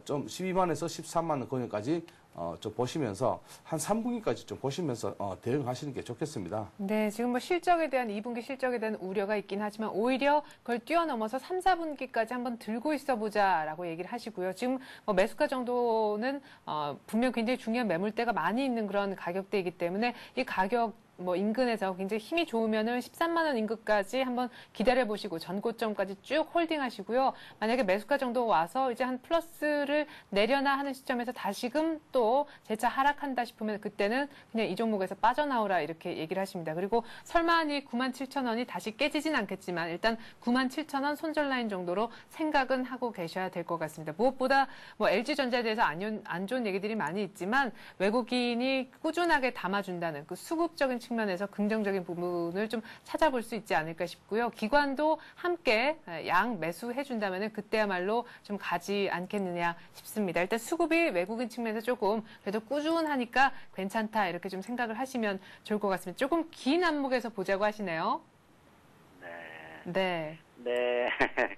좀 12만에서 13만 원 권역까지 좀 보시면서 한 3분기까지 좀 보시면서 대응하시는 게 좋겠습니다. 네, 지금 뭐 실적에 대한 2분기 실적에 대한 우려가 있긴 하지만 오히려 그걸 뛰어넘어서 3, 4분기까지 한번 들고 있어 보자라고 얘기를 하시고요. 지금 뭐 매수가 정도는 분명 굉장히 중요한 매물대가 많이 있는 그런 가격대이기 때문에 이 가격 뭐 인근에서 굉장히 힘이 좋으면은 13만 원 인근까지 한번 기다려 보시고 전고점까지 쭉 홀딩하시고요. 만약에 매수가 정도 와서 이제 한 플러스를 내려나 하는 시점에서 다시금 또 재차 하락한다 싶으면 그때는 그냥 이 종목에서 빠져나오라 이렇게 얘기를 하십니다. 그리고 설마 이 9만 7천 원이 다시 깨지진 않겠지만 일단 9만 7천 원 손절 라인 정도로 생각은 하고 계셔야 될 것 같습니다. 무엇보다 뭐 LG전자에 대해서 안 좋은 얘기들이 많이 있지만 외국인이 꾸준하게 담아준다는 그 수급적인 측면에서 긍정적인 부분을 좀 찾아볼 수 있지 않을까 싶고요. 기관도 함께 양 매수해준다면 그때야말로 좀 가지 않겠느냐 싶습니다. 일단 수급이 외국인 측면에서 조금 그래도 꾸준하니까 괜찮다 이렇게 좀 생각을 하시면 좋을 것 같습니다. 조금 긴 안목에서 보자고 하시네요. 네. 네.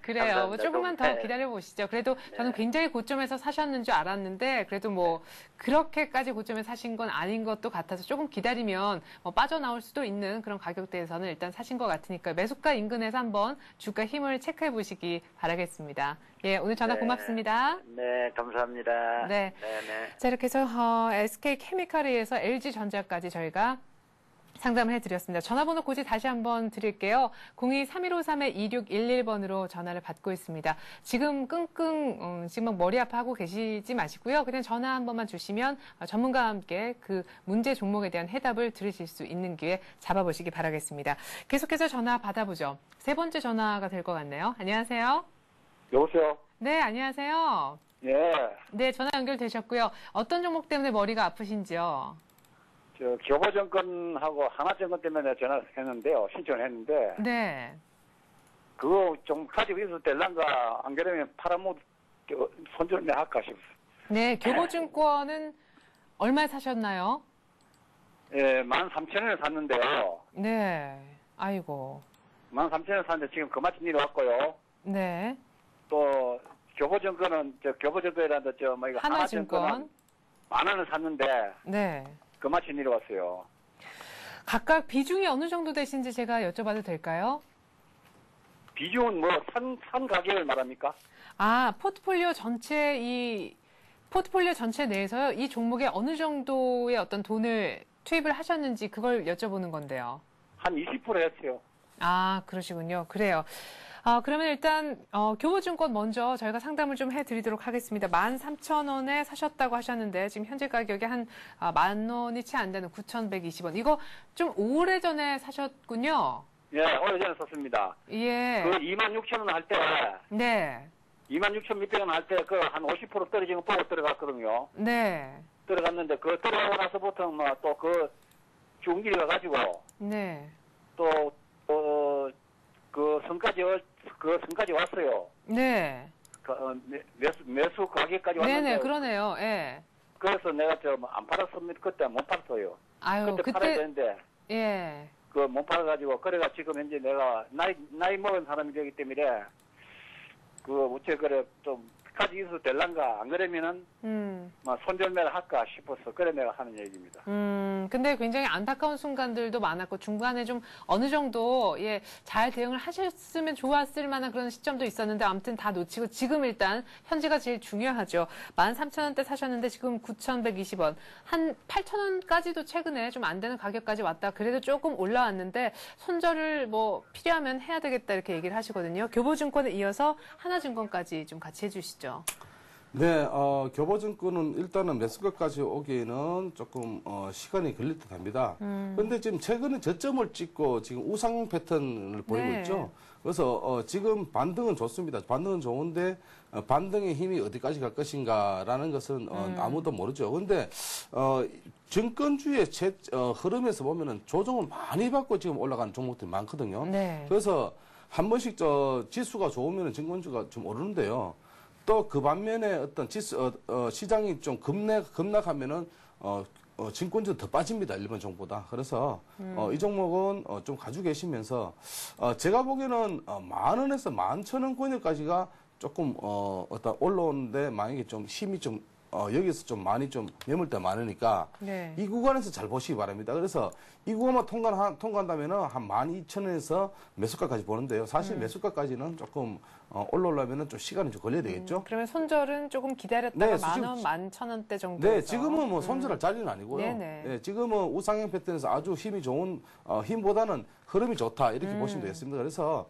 그래요. 뭐 감사합니다. 조금만 더 기다려 보시죠. 그래도 저는 굉장히 고점에서 사셨는 줄 알았는데 그래도 뭐 그렇게까지 고점에 사신 건 아닌 것도 같아서 조금 기다리면 뭐 빠져나올 수도 있는 그런 가격대에서는 일단 사신 것 같으니까 매수가 인근에서 한번 주가 힘을 체크해 보시기 바라겠습니다. 예, 오늘 전화 고맙습니다. 네, 감사합니다. 네. 자, 이렇게 해서 SK케미칼에 의해서 LG전자까지 저희가 상담을 해드렸습니다. 전화번호 고지 다시 한번 드릴게요. 02-3153-2611번으로 전화를 받고 있습니다. 지금 지금 머리 아파하고 계시지 마시고요. 그냥 전화 한 번만 주시면 전문가와 함께 그 문제 종목에 대한 해답을 들으실 수 있는 기회 잡아보시기 바라겠습니다. 계속해서 전화 받아보죠. 세 번째 전화가 될 것 같네요. 안녕하세요. 여보세요? 네, 안녕하세요. 예. 네, 전화 연결되셨고요. 어떤 종목 때문에 머리가 아프신지요? 교보증권하고 하나증권 때문에 전화했는데요. 신청을 했는데. 네. 그거 좀 가지고 있어도 될란가, 안 그러면 팔아먹, 손절 할까 싶어요. 네, 교보증권은 얼마에 사셨나요? 예, 13,000원에 샀는데요. 네. 아이고. 13,000원에 샀는데 지금 그마치 내려왔고요. 네. 또, 교보증권은, 교보증권이라도 이거 하나증권. 10,000원을 샀는데. 네. 그마치 내려왔어요. 각각 비중이 어느 정도 되신지 제가 여쭤봐도 될까요? 비중은 뭐, 산 가격을 말합니까? 포트폴리오 전체 내에서요, 이 종목에 어느 정도의 어떤 돈을 투입을 하셨는지 그걸 여쭤보는 건데요. 한 20% 했어요. 그러시군요. 그래요. 그러면 일단 교보증권 먼저 저희가 상담을 좀 해드리도록 하겠습니다. 13,000원에 사셨다고 하셨는데 지금 현재 가격이 한 10,000원이 채 안 되는 9,120원. 이거 좀 오래전에 사셨군요. 예, 오래전에 썼습니다. 예. 그 26,000원 할 때, 네. 26,600원 할 때 그 한 50% 떨어진 거 보고 들어갔거든요. 네. 들어갔는데 그 들어가고 나서부터 뭐 또 그 중길이 가가지고 네. 또 그 선까지 왔어요. 네. 매수 가격까지 왔는데. 네네, 그러네요. 예. 그래서 내가 좀 안 팔았습니다. 그때 못 팔았어요. 아유, 그때 팔아야 되는데 예. 그 못 팔아가지고 그래가 지금 현재 내가 나이 먹은 사람이 되기 때문에 그 어째 그래 좀 까지 있어도 될란가 안 그러면은 막 손절매를 할까 싶어서 그래 내가 하는 얘기입니다. 근데 굉장히 안타까운 순간들도 많았고 중간에 좀 어느 정도 잘 대응을 하셨으면 좋았을 만한 그런 시점도 있었는데 아무튼 다 놓치고 지금 일단 현재가 제일 중요하죠. 13,000원대 사셨는데 지금 9,120원. 한 8,000원까지도 최근에 좀 안 되는 가격까지 왔다. 그래도 조금 올라왔는데 손절을 뭐 필요하면 해야 되겠다 이렇게 얘기를 하시거든요. 교보증권에 이어서 하나증권까지 좀 같이 해주시죠. 네, 교보증권은 일단은 매수가까지 오기에는 조금 시간이 걸릴 듯 합니다. 그런데 지금 최근에 저점을 찍고 지금 우상 패턴을 보이고 네. 있죠. 그래서 지금 반등은 좋습니다. 반등은 좋은데 반등의 힘이 어디까지 갈 것인가라는 것은 아무도 모르죠. 그런데 증권주의 흐름에서 보면은 조정을 많이 받고 지금 올라가는 종목들이 많거든요. 네. 그래서 한 번씩 지수가 좋으면 증권주가 좀 오르는데요. 또 그 반면에 어떤 시장이 좀 급락하면은 증권주도 더 빠집니다. 일반 종보다. 그래서 이 종목은 좀 가지고 계시면서 제가 보기에는 10,000원에서 11,000원 권역까지가 조금 어떤 올라오는데 만약에 좀 힘이 좀 여기서 좀 많이 좀 매물대 많으니까 네. 이 구간에서 잘 보시기 바랍니다. 그래서 이 구간만 통과한다면은 한 12,000원에서 매수가까지 보는데요. 사실 매수가까지는 조금 올라오려면은 좀 시간이 좀 걸려야 되겠죠. 그러면 손절은 조금 기다렸다가 네, 10,000원, 11,000원대 정도. 네, 지금은 뭐 손절할 자리는 아니고요. 네네. 네, 지금은 우상향 패턴에서 아주 힘이 좋은 힘보다는 흐름이 좋다 이렇게 보시면 되겠습니다. 그래서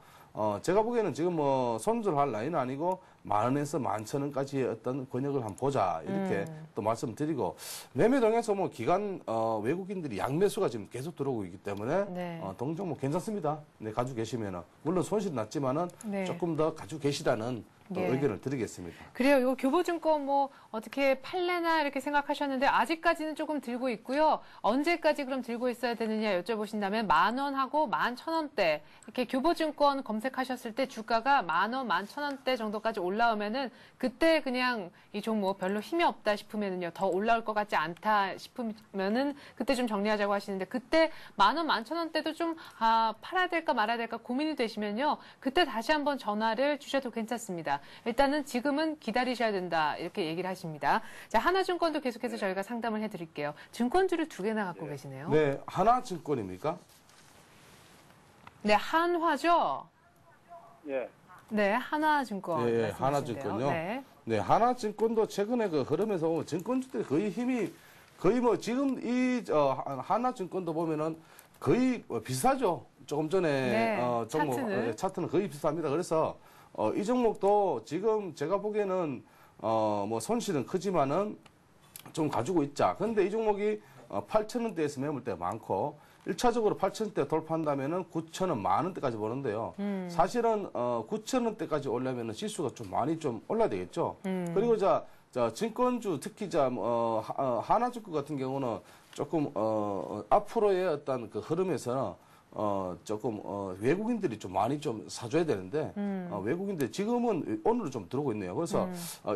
제가 보기에는 지금 뭐 손절할 라인은 아니고 10,000원에서 11,000원까지의 어떤 권역을 한번 보자 이렇게 또 말씀드리고 매매동에서 뭐 기관 외국인들이 양매수가 지금 계속 들어오고 있기 때문에 네. 동종 뭐 괜찮습니다. 네, 가지고 계시면은 물론 손실이 났지만은 네. 조금 더 가지고 계시다는 또 예. 의견을 드리겠습니다. 그래요. 이거 교보증권 뭐 어떻게 팔래나 이렇게 생각하셨는데 아직까지는 조금 들고 있고요. 언제까지 그럼 들고 있어야 되느냐 여쭤보신다면 10,000원하고 11,000원대 이렇게 교보증권 검색하셨을 때 주가가 10,000원, 11,000원대 정도까지 올라오면은 그때 그냥 이 종목 별로 힘이 없다 싶으면은요. 더 올라올 것 같지 않다 싶으면은 그때 좀 정리하자고 하시는데 그때 10,000원, 11,000원대도 좀 팔아야 될까 말아야 될까 고민이 되시면요. 그때 다시 한번 전화를 주셔도 괜찮습니다. 일단은 지금은 기다리셔야 된다 이렇게 얘기를 하십니다. 자, 하나증권도 계속해서 저희가 상담을 해드릴게요. 증권주를 2개나 갖고 계시네요. 네, 하나증권입니까? 네, 한화죠? 예. 네, 하나증권. 예, 말씀하시는데요. 하나증권요? 네. 네, 하나증권도 최근에 그 흐름에서 보면 증권주들이 거의 힘이 거의 뭐 지금 이 하나증권도 보면은 거의 비슷하죠. 조금 전에 네, 차트는. 차트는 거의 비슷합니다. 그래서 이 종목도 지금 제가 보기에는 뭐 손실은 크지만은 좀 가지고 있자. 근데 이 종목이 8,000원대에서 매물대가 많고 1차적으로 8,000원대 돌파한다면은 9,000원, 10,000원대까지 보는데요. 사실은 9,000원대까지 오려면은 지수가 좀 많이 좀 올라야 되겠죠. 그리고 자 증권주 특히 하나증권 같은 경우는 조금 앞으로의 어떤 그 흐름에서는 조금 외국인들이 좀 많이 좀 사줘야 되는데 외국인들이 지금은 오늘은 좀 들어오고 있네요. 그래서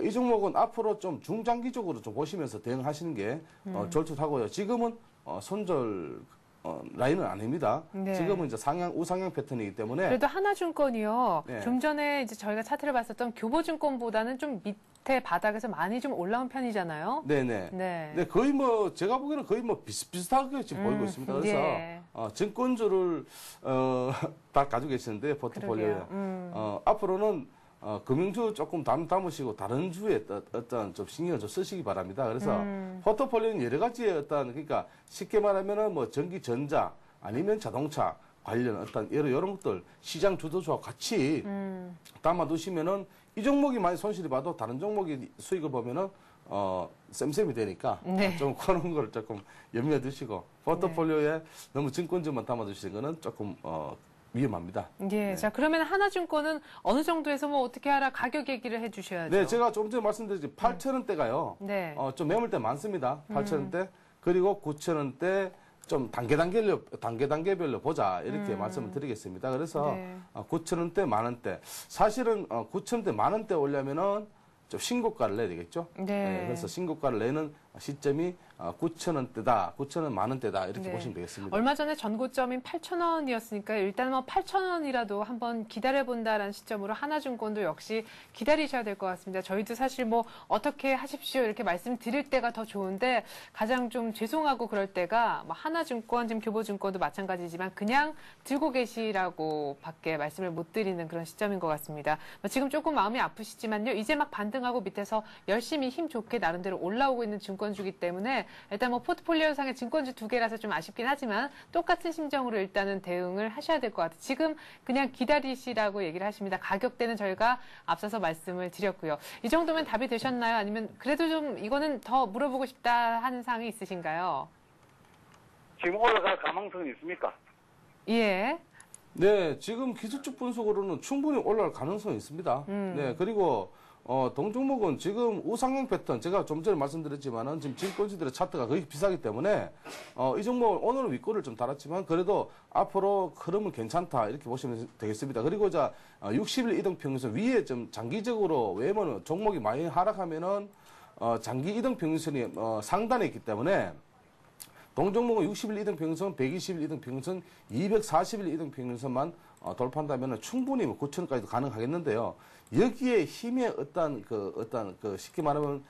이 종목은 앞으로 좀 중장기적으로 좀 보시면서 대응하시는 게 좋을 듯 하고요. 지금은 손절 라인은 아닙니다. 네. 지금은 이제 우상향 패턴이기 때문에 그래도 하나증권이요. 네. 좀 전에 이제 저희가 차트를 봤었던 교보증권보다는 좀 밑에 바닥에서 많이 좀 올라온 편이잖아요. 네네. 네. 네, 거의 뭐 제가 보기에는 거의 뭐 비슷비슷하게 지금 보이고 있습니다. 그래서 예. 증권주를 다 가지고 계시는데 포트폴리오에 앞으로는 금융주 조금 담으시고 다른 주에 어떤 좀 신경을 좀 쓰시기 바랍니다. 그래서 포트폴리오는 여러 가지의 그러니까 쉽게 말하면은 뭐 전기 전자 아니면 자동차 관련 어떤 이런 것들 시장 주도주와 같이 담아두시면은 이 종목이 많이 손실이 봐도 다른 종목이 수익을 보면은 쌤쌤이 되니까 네. 좀 그런 걸 조금 염두에 두시고 포트폴리오에 네. 너무 증권주만 담아두시는 거는 조금 위험합니다. 예. 네. 자, 그러면 하나증권은 어느 정도에서 뭐 어떻게 하라 가격 얘기를 해주셔야죠. 네, 제가 조금 전에 말씀드렸지 8,000원대가요. 네. 좀 매물대 많습니다. 8,000원대 그리고 9,000원대 좀 단계별로 보자 이렇게 말씀을 드리겠습니다. 그래서 네. 9,000원대, 만원대 사실은 9,000원대, 만원대 오려면은 좀 신고가를 내야 되겠죠. 네. 그래서 신고가를 내는 시점이 9,000원대다, 9,000원, 만원대다 이렇게 네. 보시면 되겠습니다. 얼마 전에 전고점인 8,000원이었으니까 일단 뭐 8,000원이라도 한번 기다려본다라는 시점으로 하나증권도 역시 기다리셔야 될 것 같습니다. 저희도 사실 뭐 어떻게 하십시오 이렇게 말씀드릴 때가 더 좋은데 가장 좀 죄송하고 그럴 때가 뭐 하나증권, 지금 교보증권도 마찬가지지만 그냥 들고 계시라고 밖에 말씀을 못 드리는 그런 시점인 것 같습니다. 지금 조금 마음이 아프시지만요. 이제 막 반등하고 밑에서 열심히 힘 좋게 나름대로 올라오고 있는 증권주기 때문에 일단 뭐 포트폴리오상의 증권주 2개라서 좀 아쉽긴 하지만 똑같은 심정으로 일단은 대응을 하셔야 될 것 같아요. 지금 그냥 기다리시라고 얘기를 하십니다. 가격대는 저희가 앞서서 말씀을 드렸고요. 이 정도면 답이 되셨나요? 아니면 그래도 좀 이거는 더 물어보고 싶다 하는 사항이 있으신가요? 지금 올라갈 가능성이 있습니까? 예. 네, 지금 기술적 분석으로는 충분히 올라갈 가능성이 있습니다. 네, 그리고 동종목은 지금 우상향 패턴, 제가 좀 전에 말씀드렸지만은 지금 증권주들의 차트가 거의 비슷하기 때문에, 이 종목은 오늘은 윗골을 좀 달았지만, 그래도 앞으로 흐름은 괜찮다, 이렇게 보시면 되겠습니다. 그리고 60일 이동평균선 위에 좀 장기적으로, 왜냐면 종목이 많이 하락하면은, 장기 이동평균선이 상단에 있기 때문에, 동종목은 60일 이동평균선, 120일 이동평균선, 240일 이동평균선만 돌파한다면 충분히 9,000원까지도 가능하겠는데요. 여기에 힘의 어떤 쉽게 말하면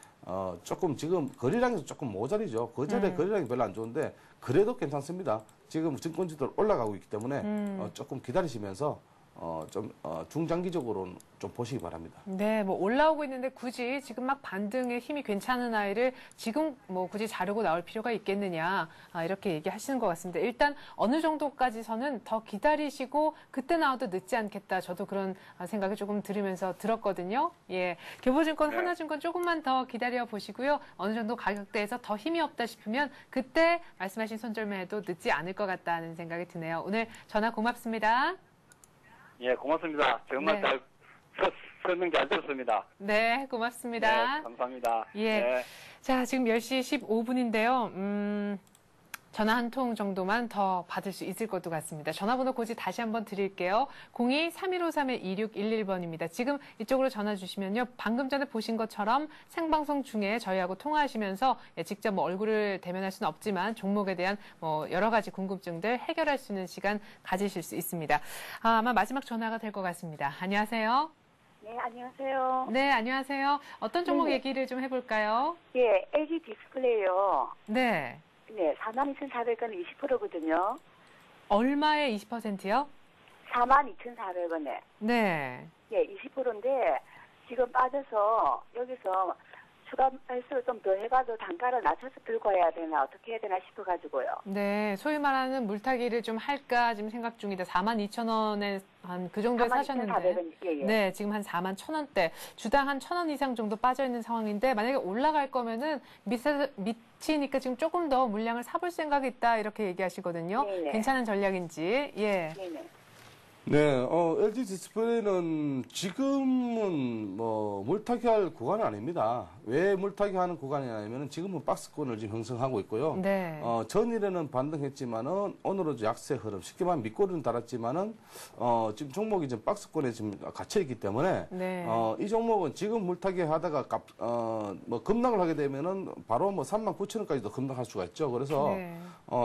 조금 지금 거래량이 조금 모자리죠. 그 전에 거래량이 별로 안 좋은데 그래도 괜찮습니다. 지금 증권주들 올라가고 있기 때문에 조금 기다리시면서 중장기적으로 좀 보시기 바랍니다. 네, 뭐 올라오고 있는데 굳이 지금 막 반등에 힘이 괜찮은 아이를 지금 뭐 굳이 자르고 나올 필요가 있겠느냐 이렇게 얘기하시는 것 같습니다. 일단 어느 정도까지서는 더 기다리시고 그때 나와도 늦지 않겠다. 저도 그런 생각이 조금 들었거든요. 예, 교보증권, 네. 하나증권 조금만 더 기다려 보시고요. 어느 정도 가격대에서 더 힘이 없다 싶으면 그때 말씀하신 손절매도 늦지 않을 것 같다는 생각이 드네요. 오늘 전화 고맙습니다. 예, 고맙습니다. 정말 네. 설명 잘 들었습니다. 네, 고맙습니다. 네, 감사합니다. 예. 네. 자, 지금 10시 15분인데요. 전화 한 통 정도만 더 받을 수 있을 것도 같습니다. 전화번호 고지 다시 한번 드릴게요. 02-3153-2611번입니다. 지금 이쪽으로 전화 주시면요. 방금 전에 보신 것처럼 생방송 중에 저희하고 통화하시면서 직접 뭐 얼굴을 대면할 수는 없지만 종목에 대한 뭐 여러 가지 궁금증들 해결할 수 있는 시간 가지실 수 있습니다. 아마 마지막 전화가 될 것 같습니다. 안녕하세요. 네, 안녕하세요. 네, 안녕하세요. 어떤 종목 네. 얘기를 좀 해볼까요? 예, LG 디스플레이요. 네. 네, 42,400원에 20%거든요. 얼마에 20%요? 42,400원에. 네. 예, 20%인데 지금 빠져서 여기서 추가 매수를 좀 더 해가지고 단가를 낮춰서 들고 해야 되나 어떻게 해야 되나 싶어가지고요. 네, 소위 말하는 물타기를 좀 할까 지금 생각 중이다. 42,000원에 한 그 정도에 사셨는데. 42,400원. 예, 예. 네, 지금 한 41,000원대. 주당 한 1,000원 이상 정도 빠져 있는 상황인데 만약에 올라갈 거면은 미치니까 지금 조금 더 물량을 사볼 생각이 있다 이렇게 얘기하시거든요. 네네. 괜찮은 전략인지. 예. 네네. 네, LG 디스플레이는 지금은 뭐 물타기 할 구간은 아닙니다. 왜 물타기 하는 구간이냐면은 지금은 박스권을 지금 형성하고 있고요. 네. 전일에는 반등했지만은 오늘은 약세 흐름, 쉽게 말하면 밑꼬리는 달았지만은 지금 종목이 지금 박스권에 지금 갇혀 있기 때문에 네. 이 종목은 지금 물타기 하다가 뭐 급락을 하게 되면은 바로 뭐 39,000원까지도 급락할 수가 있죠. 그래서 네.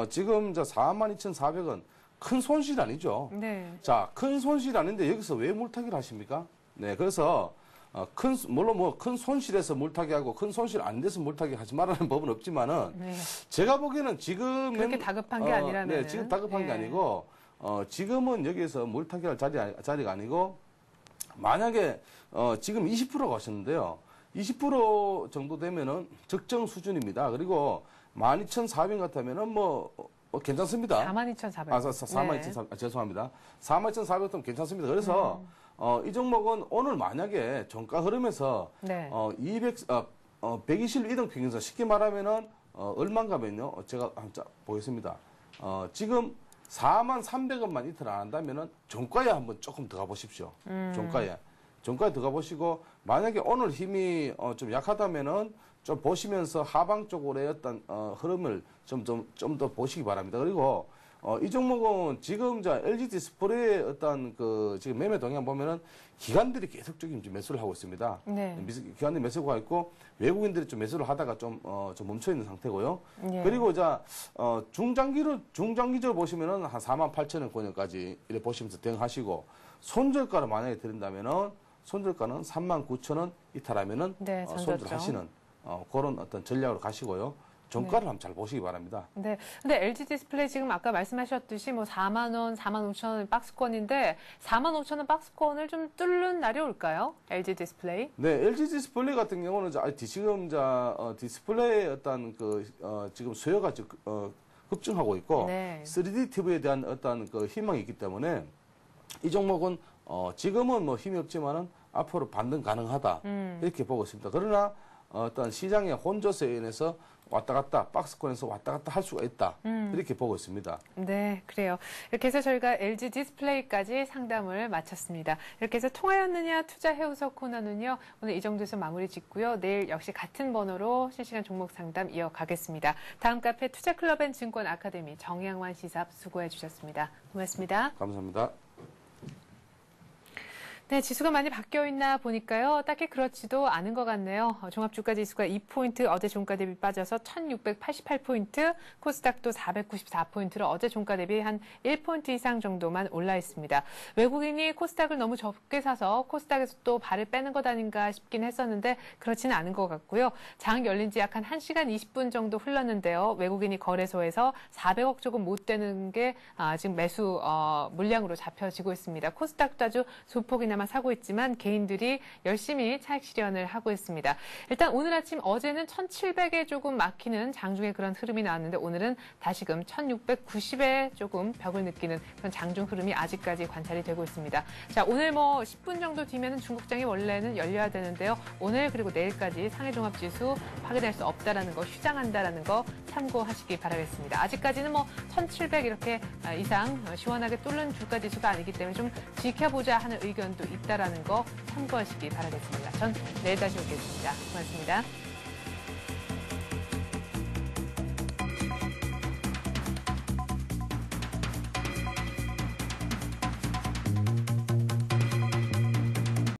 지금 42,400원 큰 손실 아니죠. 네. 자, 큰 손실 아닌데 여기서 왜 물타기를 하십니까? 네, 그래서 물론 뭐 큰 손실에서 물타기하고 큰 손실 안 돼서 물타기 하지 말라는 법은 없지만은 네. 제가 보기에는 지금은 그렇게 다급한 게 아니라면은. 네, 지금 다급한 게 예. 아니고 지금은 여기에서 물타기할 자리가 아니고 만약에 지금 20%가 하셨는데요. 20% 정도 되면은 적정 수준입니다. 그리고 12,400 같으면은 뭐 괜찮습니다. 42,400. 42,400. 죄송합니다. 42,400원 괜찮습니다. 그래서 이 종목은 오늘 만약에 종가 흐름에서 네. 120일 이동 평균선 쉽게 말하면은 얼마인가면요. 제가 한번 보겠습니다. 지금 43,300원만 이틀 안 한다면은 종가에 한번 조금 들어가 보십시오. 종가에 들어가 보시고 만약에 오늘 힘이 좀 약하다면은 좀 보시면서 하방 쪽으로의 어떤 흐름을 좀 더 보시기 바랍니다. 그리고 이 종목은 지금 LG 디스플레이의 어떤 지금 매매 동향 보면은 기관들이 계속적인 매수를 하고 있습니다. 네. 기관들이 매수가 있고 외국인들이 좀 매수를 하다가 좀 멈춰 있는 상태고요. 예. 그리고 중장기적으로 보시면은 한 48,000원권까지 이렇게 보시면서 대응하시고 손절가를 만약에 드린다면은 손절가는 39,000원 이탈하면은 네, 손절하시는 그런 어떤 전략으로 가시고요. 종가를 한번 잘 보시기 바랍니다. 네. 근데 LG 디스플레이 지금 아까 말씀하셨듯이 뭐 4만 원, 45,000원 박스권인데 45,000원 박스권을 좀 뚫는 날이 올까요? LG 디스플레이? 네, LG 디스플레이 같은 경우는 지금 디스플레이 어떤 지금 수요가 급증하고 있고 네. 3D TV에 대한 어떤 희망이 있기 때문에 이 종목은 지금은 뭐 힘이 없지만은 앞으로 반등 가능하다 이렇게 보고 있습니다. 그러나 어떤 시장의 혼조세에 인해서 왔다 갔다 박스권에서 왔다 갔다 할 수가 있다 이렇게 보고 있습니다. 네, 그래요. 이렇게 해서 저희가 LG 디스플레이까지 상담을 마쳤습니다. 이렇게 해서 통하였느냐 투자해우서 코너는요 오늘 이 정도에서 마무리 짓고요. 내일 역시 같은 번호로 실시간 종목 상담 이어가겠습니다. 다음 카페 투자클럽 앤 증권 아카데미 정양환 시삽 수고해 주셨습니다. 고맙습니다. 감사합니다. 네, 지수가 많이 바뀌어 있나 보니까요. 딱히 그렇지도 않은 것 같네요. 종합주가지수가 2포인트 어제 종가 대비 빠져서 1688포인트, 코스닥도 494포인트로 어제 종가 대비 한 1포인트 이상 정도만 올라 있습니다. 외국인이 코스닥을 너무 적게 사서 코스닥에서 또 발을 빼는 것 아닌가 싶긴 했었는데 그렇지는 않은 것 같고요. 장 열린 지 약 한 1시간 20분 정도 흘렀는데요. 외국인이 거래소에서 400억 조금 못 되는 게 지금 매수 물량으로 잡혀지고 있습니다. 코스닥도 아주 소폭이나마 사고 있지만 개인들이 열심히 차익 실현을 하고 있습니다. 일단 오늘 아침 어제는 1700에 조금 막히는 장중의 그런 흐름이 나왔는데 오늘은 다시금 1690에 조금 벽을 느끼는 그런 장중 흐름이 아직까지 관찰이 되고 있습니다. 자, 오늘 뭐 10분 정도 뒤면은 중국장이 원래는 열려야 되는데요. 오늘 그리고 내일까지 상해종합지수 확인할 수 없다라는 거, 휴장한다라는 거 참고하시기 바라겠습니다. 아직까지는 뭐 1700 이렇게 이상 시원하게 뚫는 주가지수가 아니기 때문에 좀 지켜보자 하는 의견도 있다라는 거 참고하시기 바라겠습니다. 전 내일 다시 오겠습니다. 고맙습니다.